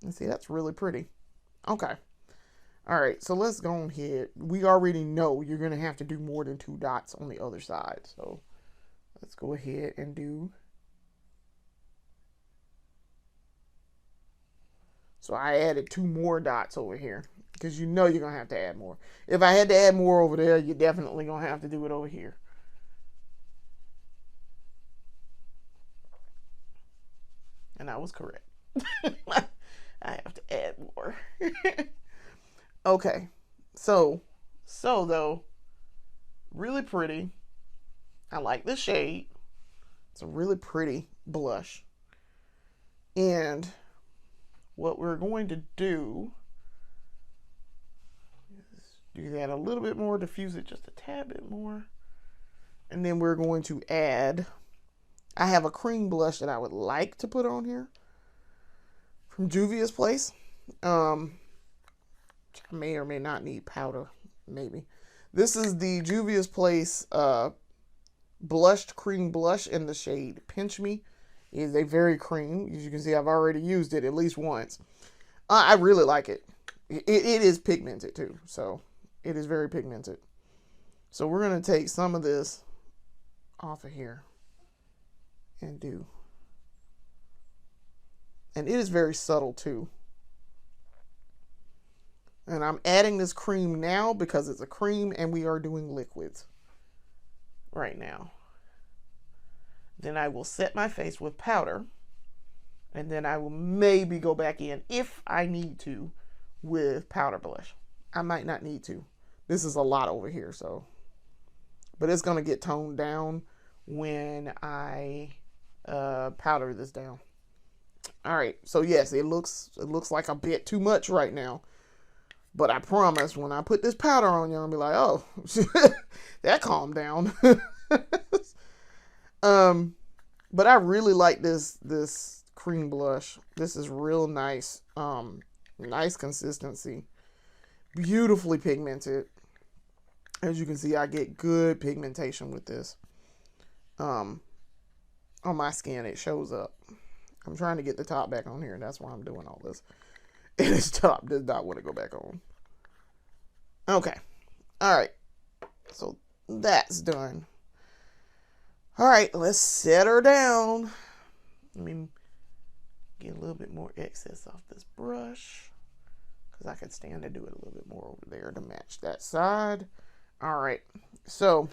S1: And see, that's really pretty. Okay. All right, so let's go ahead. We already know you're going to have to do more than 2 dots on the other side. So let's go ahead and do. So I added 2 more dots over here because you know you're going to have to add more. If I had to add more over there, you're definitely going to have to do it over here. And I was correct. I have to add more. Okay. So though, really pretty. I like the shade. It's a really pretty blush. And what we're going to do is do that a little bit more, diffuse it just a tad bit more. And then we're going to add, I have a cream blush that I would like to put on here from Juvia's Place. I may or may not need powder, maybe. This is the Juvia's Place blushed cream blush in the shade Pinch Me. It is a very cream. As you can see, I've already used it at least once. I really like it. It is pigmented too, so it is very pigmented. So we're going to take some of this off of here and do. And it is very subtle too. And I'm adding this cream now because it's a cream and we are doing liquids right now. Then I will set my face with powder. And then I will maybe go back in, if I need to, with powder blush. I might not need to. This is a lot over here, so. But it's going to get toned down when I powder this down. All right, so yes, it looks like a bit too much right now. But I promise when I put this powder on, you'll be like, oh, that calmed down. But I really like this cream blush. This is real nice. Nice consistency. Beautifully pigmented. As you can see, I get good pigmentation with this. On my skin, it shows up. I'm trying to get the top back on here. That's why I'm doing all this. And this top does not want to go back on. Okay. All right. So that's done. All right. Let's set her down. Let me get a little bit more excess off this brush, because I could stand to do it a little bit more over there to match that side. All right. So,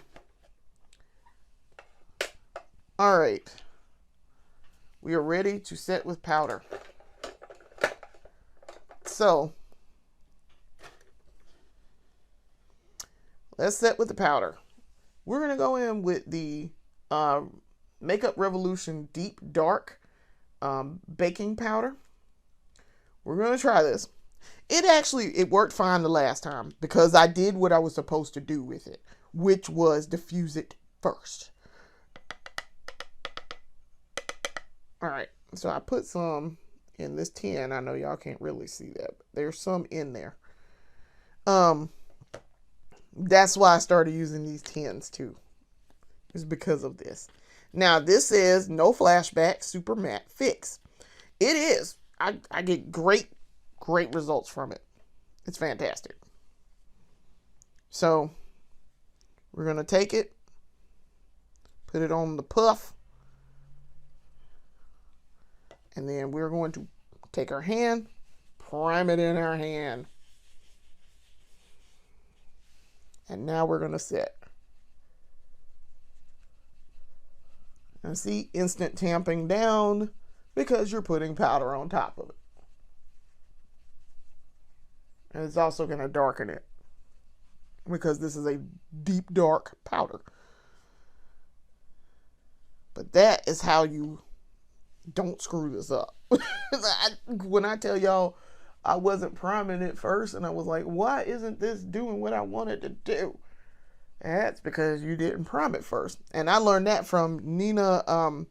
S1: all right. We are ready to set with powder. So, let's set with the powder. We're going to go in with the Makeup Revolution Deep Dark baking powder. We're going to try this. It worked fine the last time because I did what I was supposed to do with it, which was diffuse it first. All right, so I put some in this tin. I know y'all can't really see that, but there's some in there. That's why I started using these tins too. It's because of this. Now this is No Flashback Super Matte Fix. It is. I get great results from it. It's fantastic. So we're going to take it, put it on the puff, and then we're going to take our hand, prime it in our hand. And now we're going to set. And see, instant tamping down because you're putting powder on top of it. And it's also going to darken it because this is a deep dark powder. But that is how you don't screw this up. When I tell y'all I wasn't priming it first and I was like, why isn't this doing what I wanted to do? That's because you didn't prime it first. And I learned that from Nina. I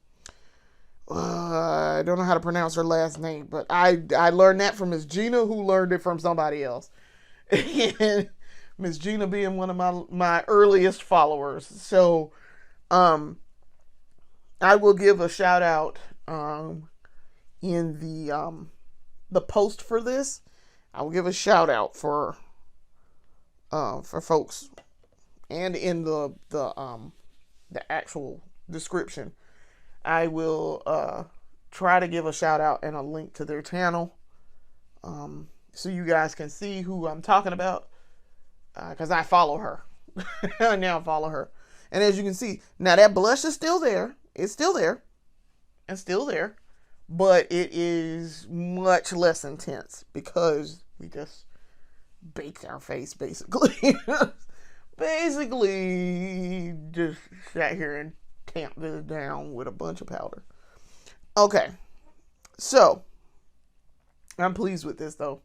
S1: don't know how to pronounce her last name, but I learned that from Miss Gina, who learned it from somebody else. And Miss Gina being one of my earliest followers. So I will give a shout out in the post for this. I will give a shout out for for folks, and in the actual description, I will try to give a shout out and a link to their channel, so you guys can see who I'm talking about, because I follow her. I now follow her, and as you can see, now that blush is still there. It's still there, and still there, but it is much less intense because we just baked our face, basically. Basically, just sat here and tamped this down with a bunch of powder. Okay, so I'm pleased with this, though.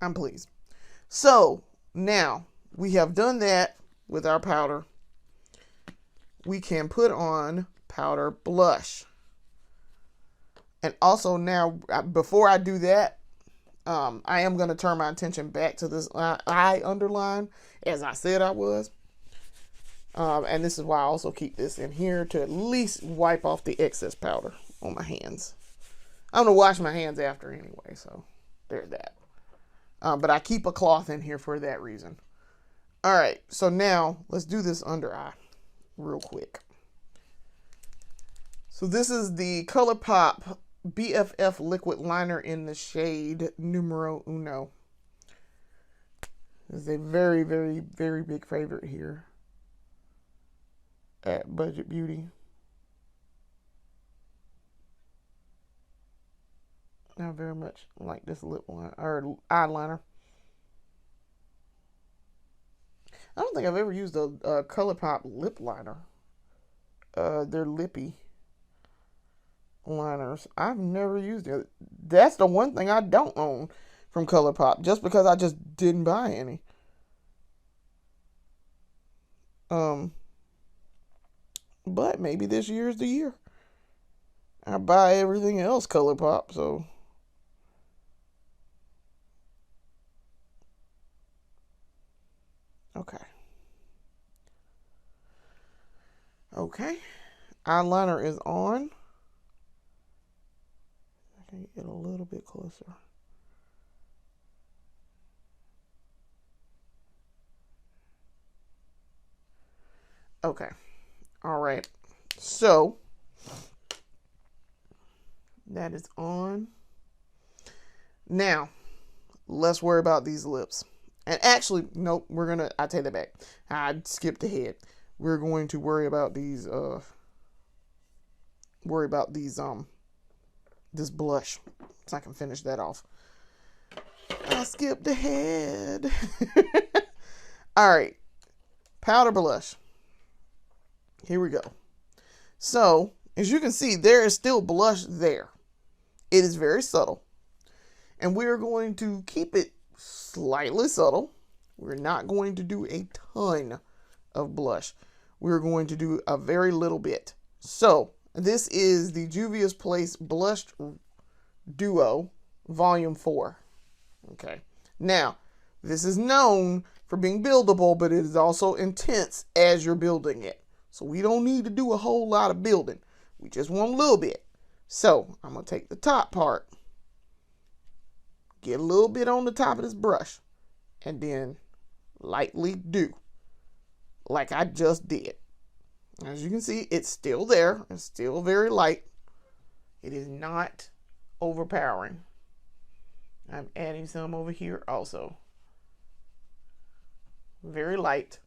S1: I'm pleased. So now we have done that with our powder. We can put on powder blush. And also now, before I do that, I am going to turn my attention back to this eye underline, as I said I was. And this is why I also keep this in here, to at least wipe off the excess powder on my hands. I'm going to wash my hands after anyway, so there's that. But I keep a cloth in here for that reason. All right, so now let's do this under eye real quick. So this is the ColourPop BFF liquid liner in the shade numero uno. This is a very, very, very big favorite here at Budget Beauty. I very much like this lip line or eyeliner. I don't think I've ever used a ColourPop lip liner. They're lippy liners. I've never used it. That's the one thing I don't own from ColourPop, just because I just didn't buy any. But maybe this year is the year. I buy everything else ColourPop, so. Okay. Eyeliner is on. I can get a little bit closer. Okay. All right. So that is on. Now, let's worry about these lips. And actually, nope, I take that back. I skipped ahead. We're going to worry about these, this blush, so I can finish that off. I skipped ahead. All right, powder blush. Here we go. So, as you can see, there is still blush there. It is very subtle. And we're going to keep it slightly subtle. We're not going to do a ton of blush. We're going to do a very little bit. So, this is the Juvia's Place Blush Duo Volume 4. Okay. Now, this is known for being buildable, but it is also intense as you're building it. So, we don't need to do a whole lot of building. We just want a little bit. So, I'm going to take the top part, get a little bit on the top of this brush, and then lightly do like I just did. As you can see, it's still there. It's still very light. It is not overpowering. I'm adding some over here also. Very light,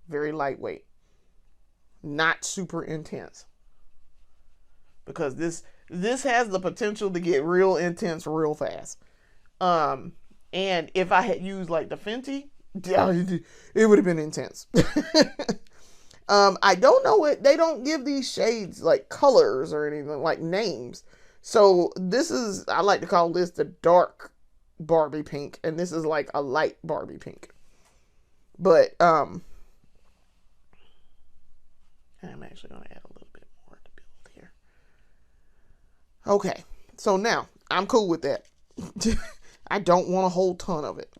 S1: very lightweight. Not super intense. Because this has the potential to get real intense real fast. And if I had used like the Fenty, it would have been intense. I don't know what, they don't give these shades like colors or anything, like names. So this is, I like to call this the dark Barbie pink, and this is like a light Barbie pink. But I'm actually going to add a little bit more to build here. Okay, so now I'm cool with that. I don't want a whole ton of it.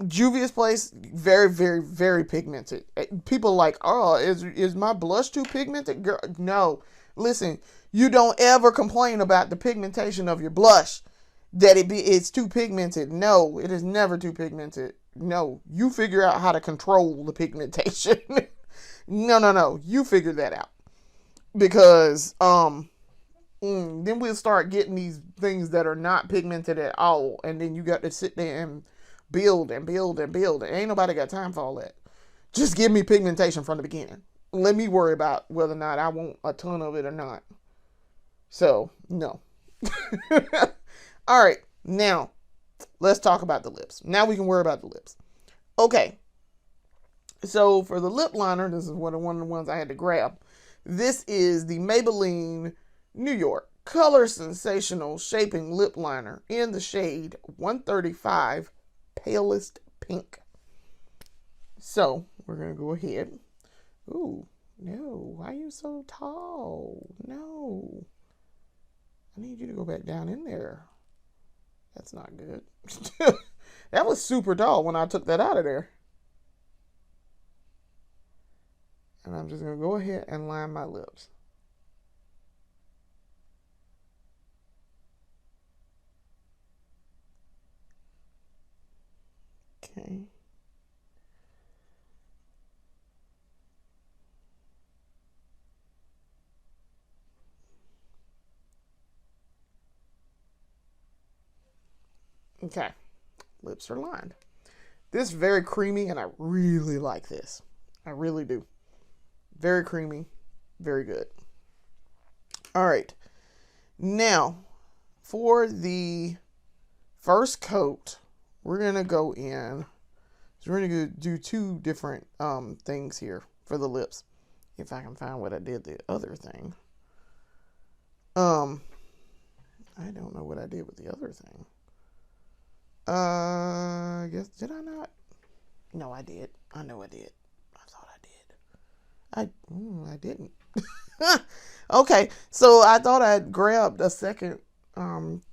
S1: Juvia's Place, very, very, very pigmented. People are like, oh, is my blush too pigmented? Girl, no. Listen, you don't ever complain about the pigmentation of your blush, that it's too pigmented. No, it is never too pigmented. no, you figure out how to control the pigmentation. No, you figure that out. Because then we'll start getting these things that are not pigmented at all, and then you got to sit there and build and build and build. And ain't nobody got time for all that. Just give me pigmentation from the beginning. Let me worry about whether or not I want a ton of it or not. So, no. All right, now let's talk about the lips. Now we can worry about the lips. Okay, so for the lip liner, this is one of the ones I had to grab. This is the Maybelline New York Color Sensational Shaping Lip Liner in the shade 135 Palest Pink. So we're going to go ahead. Ooh, no, why are you so tall? No. I need you to go back down in there. That's not good. That was super tall when I took that out of there. And I'm just going to go ahead and line my lips. Okay. Okay. Lips are lined. This is very creamy, and I really like this. I really do. Very creamy. Very good. All right. Now, for the first coat, we're going to go in. So we're going to do two different things here for the lips. If I can find what I did the other thing. I don't know what I did with the other thing. I guess, did I not? No, I did. I know I did. I thought I did. I didn't. Okay, so I thought I'd grabbed a second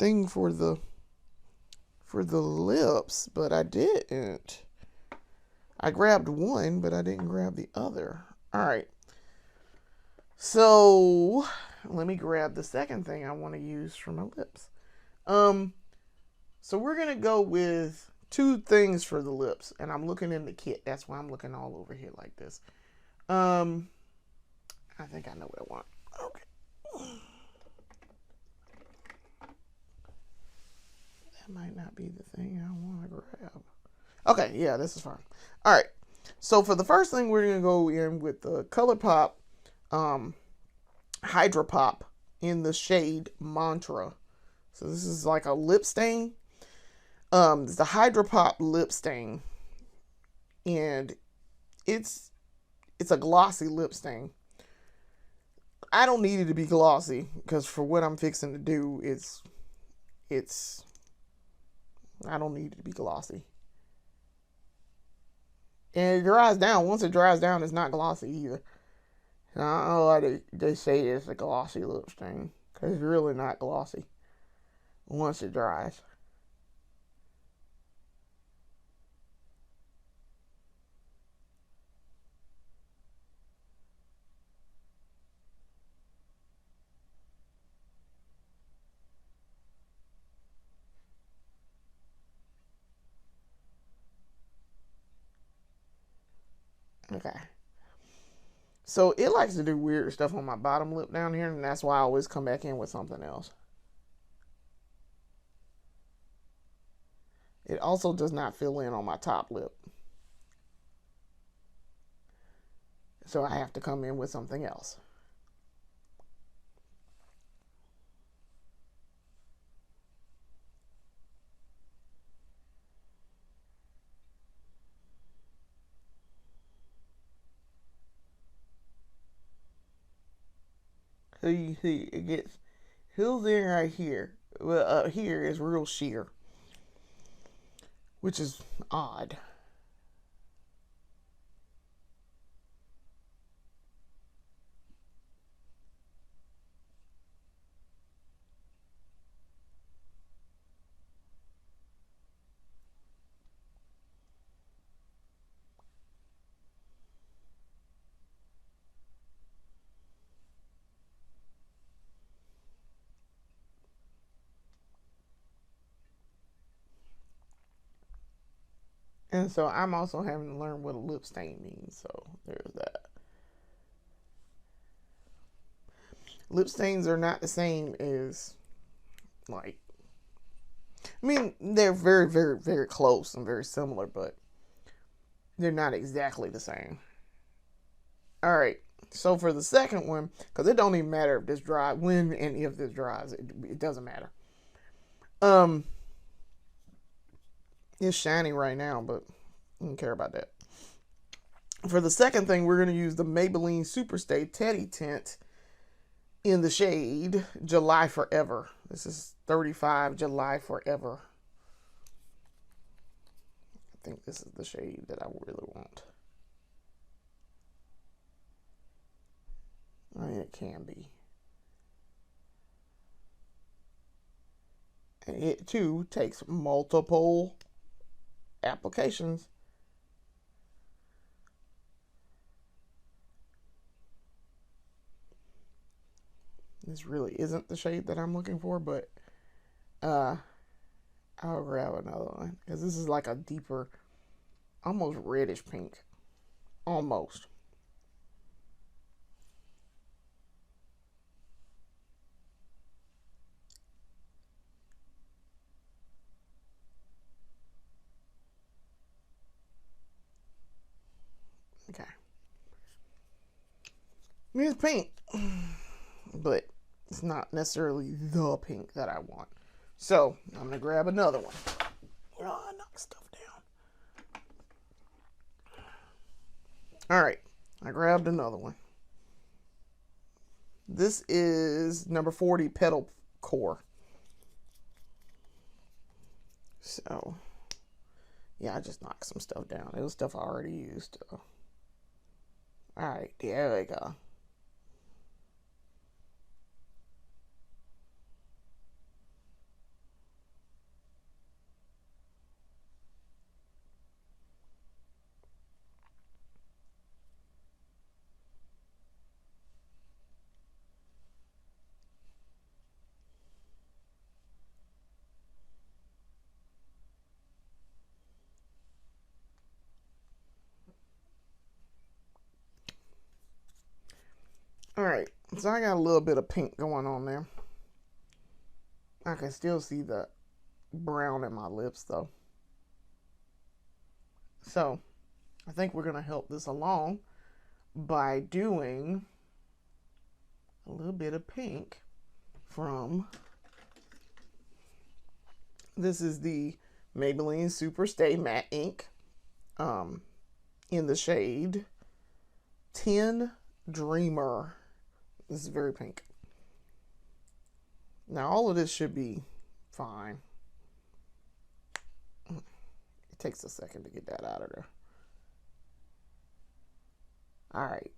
S1: thing for the lips, but I didn't. I grabbed one, but I didn't grab the other. All right. So let me grab the second thing I want to use for my lips. So we're gonna go with two things for the lips, and I'm looking in the kit. That's why I'm looking all over here like this. I think I know what I want. Okay. That might not be the thing I want to grab. Okay, yeah, this is fine. All right. So for the first thing, we're gonna go in with the ColourPop Hydra Pop in the shade Mantra. So this is like a lip stain. It's the Hydra Pop lip stain, and it's a glossy lip stain. I don't need it to be glossy because for what I'm fixing to do, it's I don't need it to be glossy. And it dries down. Once it dries down, it's not glossy either. And I don't know why they say it's a glossy lip stain, because it's really not glossy once it dries. Okay. So it likes to do weird stuff on my bottom lip down here, and that's why I always come back in with something else. It also does not fill in on my top lip. So I have to come in with something else. So you see, it gets filled in right here. Well, up here is real sheer, which is odd. And so I'm also having to learn what a lip stain means. So there's that. Lip stains are not the same as, like, I mean, they're very, very, very close and very similar, but they're not exactly the same. All right. So for the second one, because it don't even matter if this dries, when and if this dries, it doesn't matter. Um, it's shiny right now, but I don't care about that. For the second thing, we're going to use the Maybelline Superstay Teddy Tint in the shade July Forever. This is 35 July Forever. I think this is the shade that I really want. I mean, it can be. And it too takes multiple applications. This really isn't the shade that I'm looking for, but I'll grab another one because this is like a deeper, almost reddish pink. Almost. Okay. I mean, it's pink, but it's not necessarily the pink that I want. So I'm going to grab another one. Oh, I knocked stuff down. All right. I grabbed another one. This is number 40 Petal Core. So, yeah, I just knocked some stuff down. It was stuff I already used. All right, there we go. All right, so I got a little bit of pink going on there. I can still see the brown in my lips though. So I think we're going to help this along by doing a little bit of pink from, this is the Maybelline Superstay Matte Ink in the shade 10 Dreamer. This is very pink. Now all of this should be fine. It takes a second to get that out of there. All right.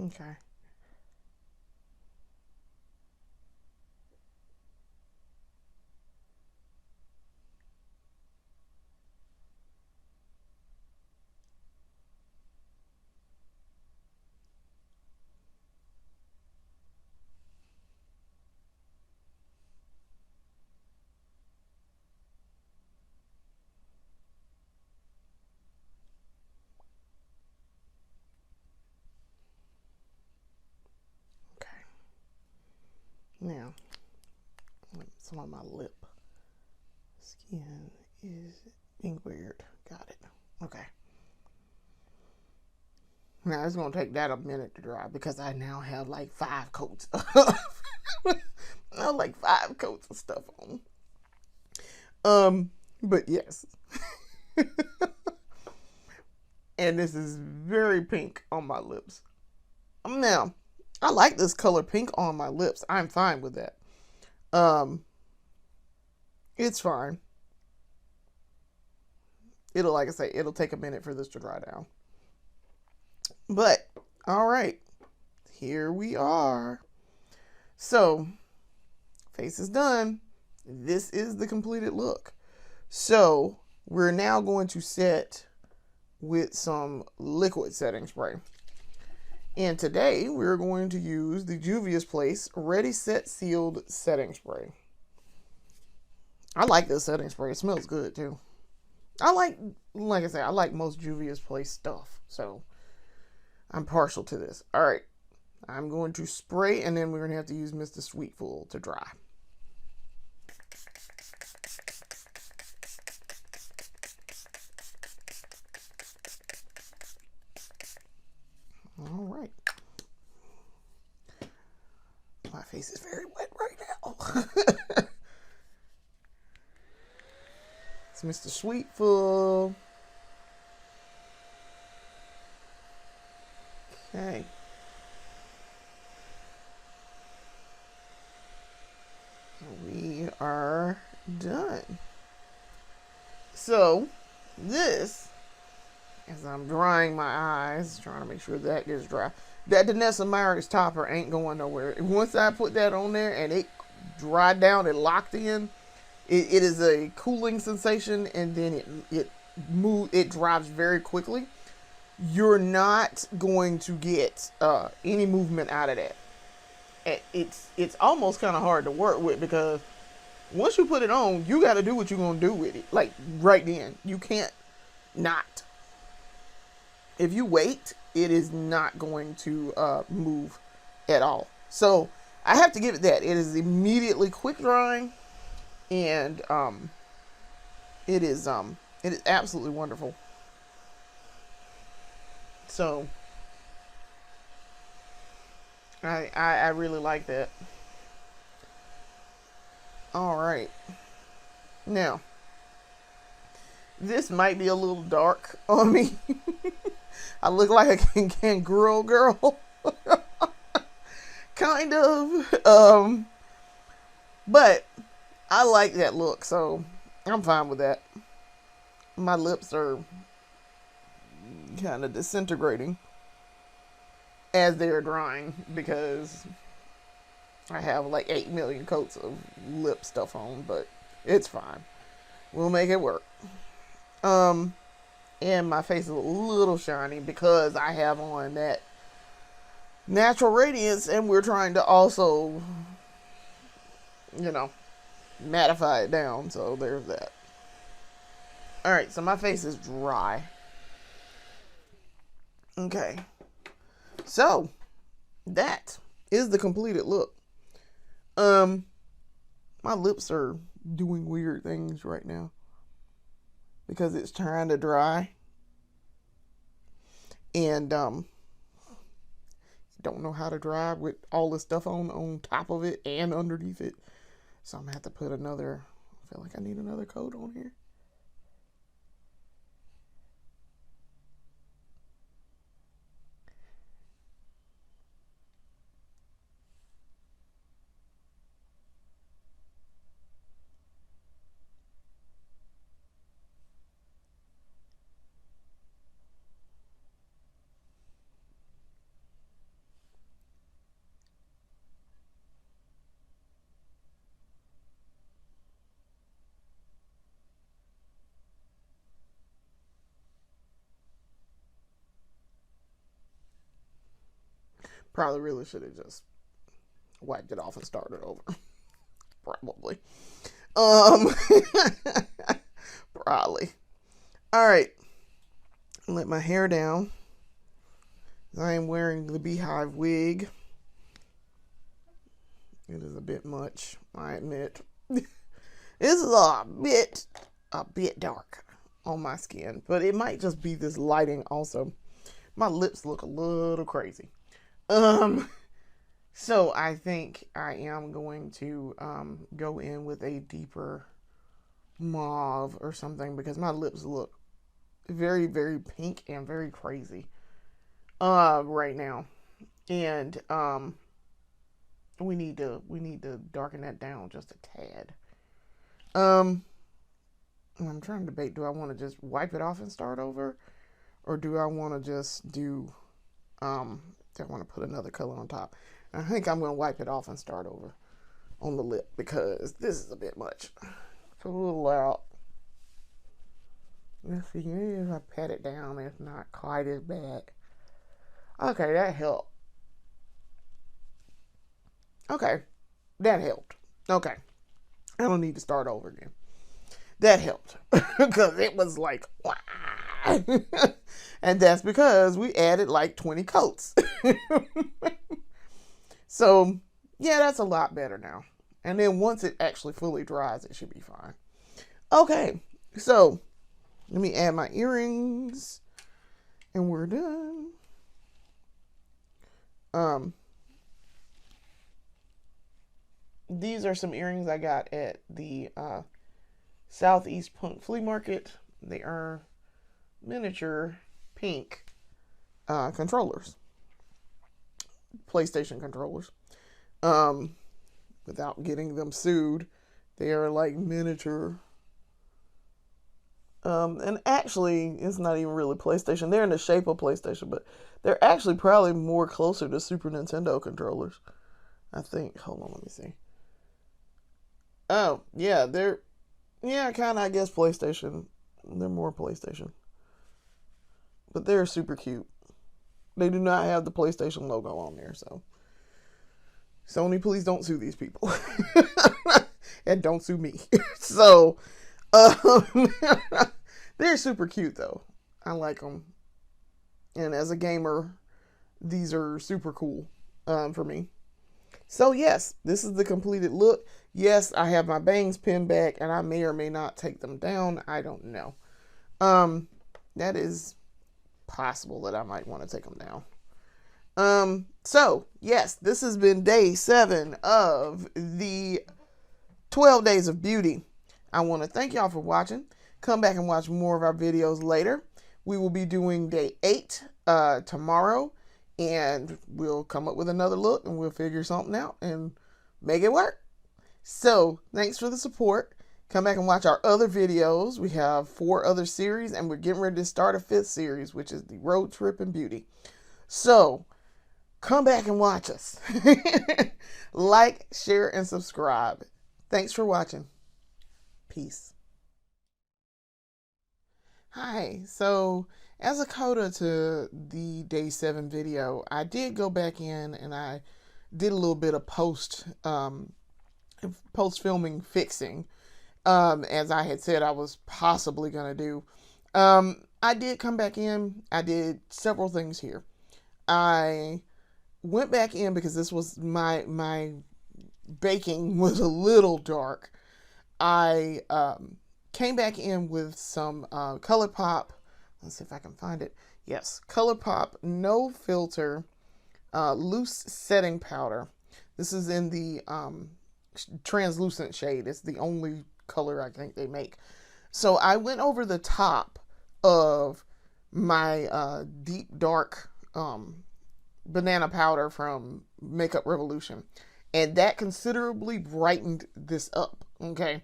S1: Okay. Okay. Now, some of my lip skin is being weird. Got it. Okay. Now it's gonna take that a minute to dry because I now have like 5 coats. I have like 5 coats of stuff on. But yes. And this is very pink on my lips. Now, I like this color pink on my lips. I'm fine with that. It's fine. it'll, like I say, it'll take a minute for this to dry down. But, all right, here we are. So, face is done. This is the completed look. So, we're now going to set with some liquid setting spray. And today, we're going to use the Juvia's Place Ready Set Sealed Setting Spray. I like this setting spray. It smells good, too. like I said, I like most Juvia's Place stuff. So, I'm partial to this. All right. I'm going to spray, and then we're going to have to use Mr. Sweetful to dry. All right. My face is very wet right now. It's Mr. Sweetful. Okay. We are done. So, this, as I'm drying my eyes, trying to make sure that gets dry, that Danessa Myricks topper ain't going nowhere. Once I put that on there and it dried down and locked in, it is a cooling sensation, and then it dries very quickly. You're not going to get any movement out of that. It's almost kind of hard to work with, because once you put it on, you got to do what you're going to do with it. Like, right then. You can't not. If you wait, it is not going to move at all. So, I have to give it that. It is immediately quick drying, and it is absolutely wonderful. So, I really like that. All right. Now, this might be a little dark on me. I look like a kangaroo girl. Kind of. But I like that look, so I'm fine with that. My lips are kind of disintegrating as they're drying, because I have like 8 million coats of lip stuff on, but it's fine. We'll make it work. And my face is a little shiny because I have on that natural radiance, and we're trying to also, mattify it down. So there's that. All right, so my face is dry. Okay. So that is the completed look. My lips are doing weird things right now because it's trying to dry, and don't know how to dry with all the stuff on top of it and underneath it. So I'm gonna have to put another, I feel like I need another coat on here. Probably really should have just wiped it off and started over. Probably. Probably. All right. Let my hair down. I am wearing the beehive wig. It is a bit much, I admit. This is a bit dark on my skin, but it might just be this lighting also. My lips look a little crazy. So I think I am going to go in with a deeper mauve or something, because my lips look very, very pink and very crazy right now. And we need to darken that down just a tad. I'm trying to debate, do I want to just wipe it off and start over? Or do I want to just do, do I want to put another color on top? I think I'm going to wipe it off and start over on the lip because this is a bit much. It's a little loud. Let's see, if I pat it down, it's not quite as bad. Okay, that helped. Okay, that helped. Okay, I don't need to start over again. That helped because it was like, wow. And that's because we added like 20 coats. So, yeah, that's a lot better now. And then once it actually fully dries, it should be fine. Okay, so let me add my earrings and we're done. These are some earrings I got at the Southeast Punk Flea Market. They are miniature pink controllers, PlayStation controllers. Without getting them sued, they are like miniature. And actually, it's not even really PlayStation. They're in the shape of PlayStation, but they're actually probably more closer to Super Nintendo controllers, I think. Hold on, let me see. Oh, yeah, they're, yeah, kind of, I guess, PlayStation. They're more PlayStation. But they're super cute. They do not have the PlayStation logo on there, so Sony, please don't sue these people. And don't sue me. So, they're super cute, though. I like them. And as a gamer, these are super cool for me. So, yes, this is the completed look. Yes, I have my bangs pinned back, and I may or may not take them down. I don't know. That is possible that I might want to take them down. So, yes, this has been day 7 of the 12 Days of Beauty. I want to thank y'all for watching. Come back and watch more of our videos later. We will be doing day 8 tomorrow, and we'll come up with another look, and we'll figure something out and make it work. So, thanks for the support. Come back and watch our other videos. We have 4 other series, and we're getting ready to start a 5th series, which is the Road Trip in Beauty. So, come back and watch us. Like, share, and subscribe. Thanks for watching. Peace. Hi. So, as a coda to the day 7 video, I did go back in and I did a little bit of post filming fixing. As I had said I was possibly going to do. I did come back in. I did several things here. I went back in because this was my baking was a little dark. I came back in with some ColourPop. Let's see if I can find it. Yes, ColourPop No Filter Loose Setting Powder. This is in the translucent shade. It's the only color I think they make. So I went over the top of my deep dark banana powder from Makeup Revolution, and that considerably brightened this up. Okay,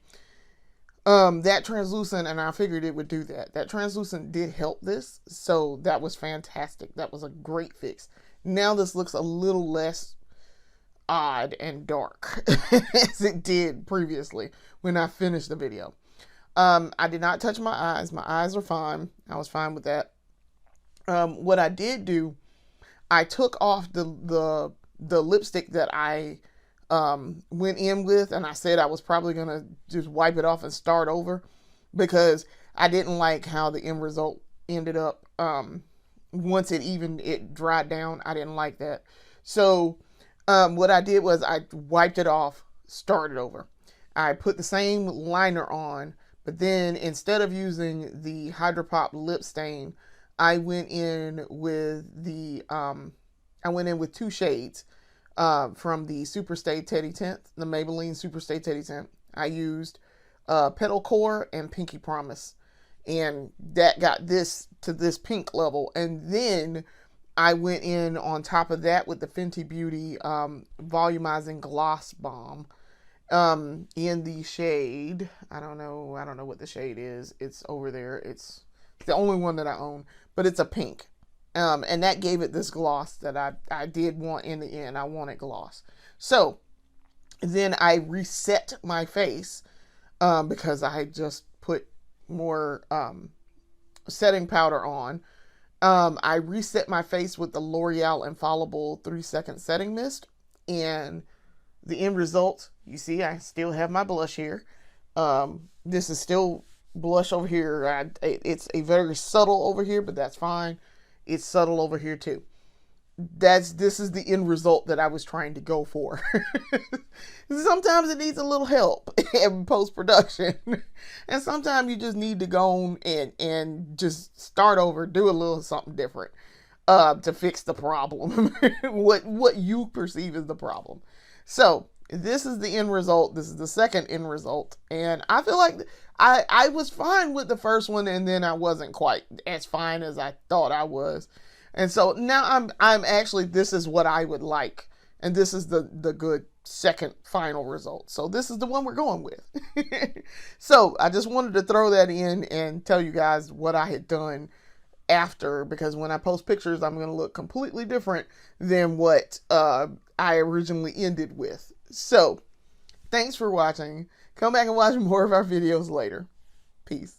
S1: that translucent, and I figured it would do that. That translucent did help this, so that was fantastic. That was a great fix. Now this looks a little less odd and dark as it did previously when I finished the video. I did not touch my eyes. My eyes are fine. I was fine with that. What I did do, I took off the lipstick that I went in with, and I said I was probably gonna just wipe it off and start over because I didn't like how the end result ended up. Once it dried down, I didn't like that. So what I did was I wiped it off, started over. I put the same liner on, but then instead of using the Hydro Pop lip stain, I went in with the I went in with 2 shades from the Super Stay Teddy Tint, the Maybelline Super Stay Teddy Tint. I used Petal Core and Pinky Promise, and that got this to this pink level. And then I went in on top of that with the Fenty Beauty Volumizing Gloss Balm, in the shade. I don't know what the shade is. It's over there. It's the only one that I own, but it's a pink. And that gave it this gloss that I did want in the end. I wanted gloss. So then I reset my face, because I just put more setting powder on. I reset my face with the L'Oreal Infallible 3-second setting mist, and the end result, you see, I still have my blush here. This is still blush over here. It's a very subtle over here, but that's fine. It's subtle over here too. This is the end result that I was trying to go for. Sometimes it needs a little help in post-production. And sometimes you just need to go on and just start over, do a little something different, to fix the problem. what you perceive as the problem. So this is the end result. This is the second end result. And I feel like I was fine with the first one, and then I wasn't quite as fine as I thought I was. And so now I'm actually, this is what I would like. And this is the good second final result. So this is the one we're going with. So I just wanted to throw that in and tell you guys what I had done after, because when I post pictures, I'm going to look completely different than what I originally ended with. So thanks for watching. Come back and watch more of our videos later. Peace.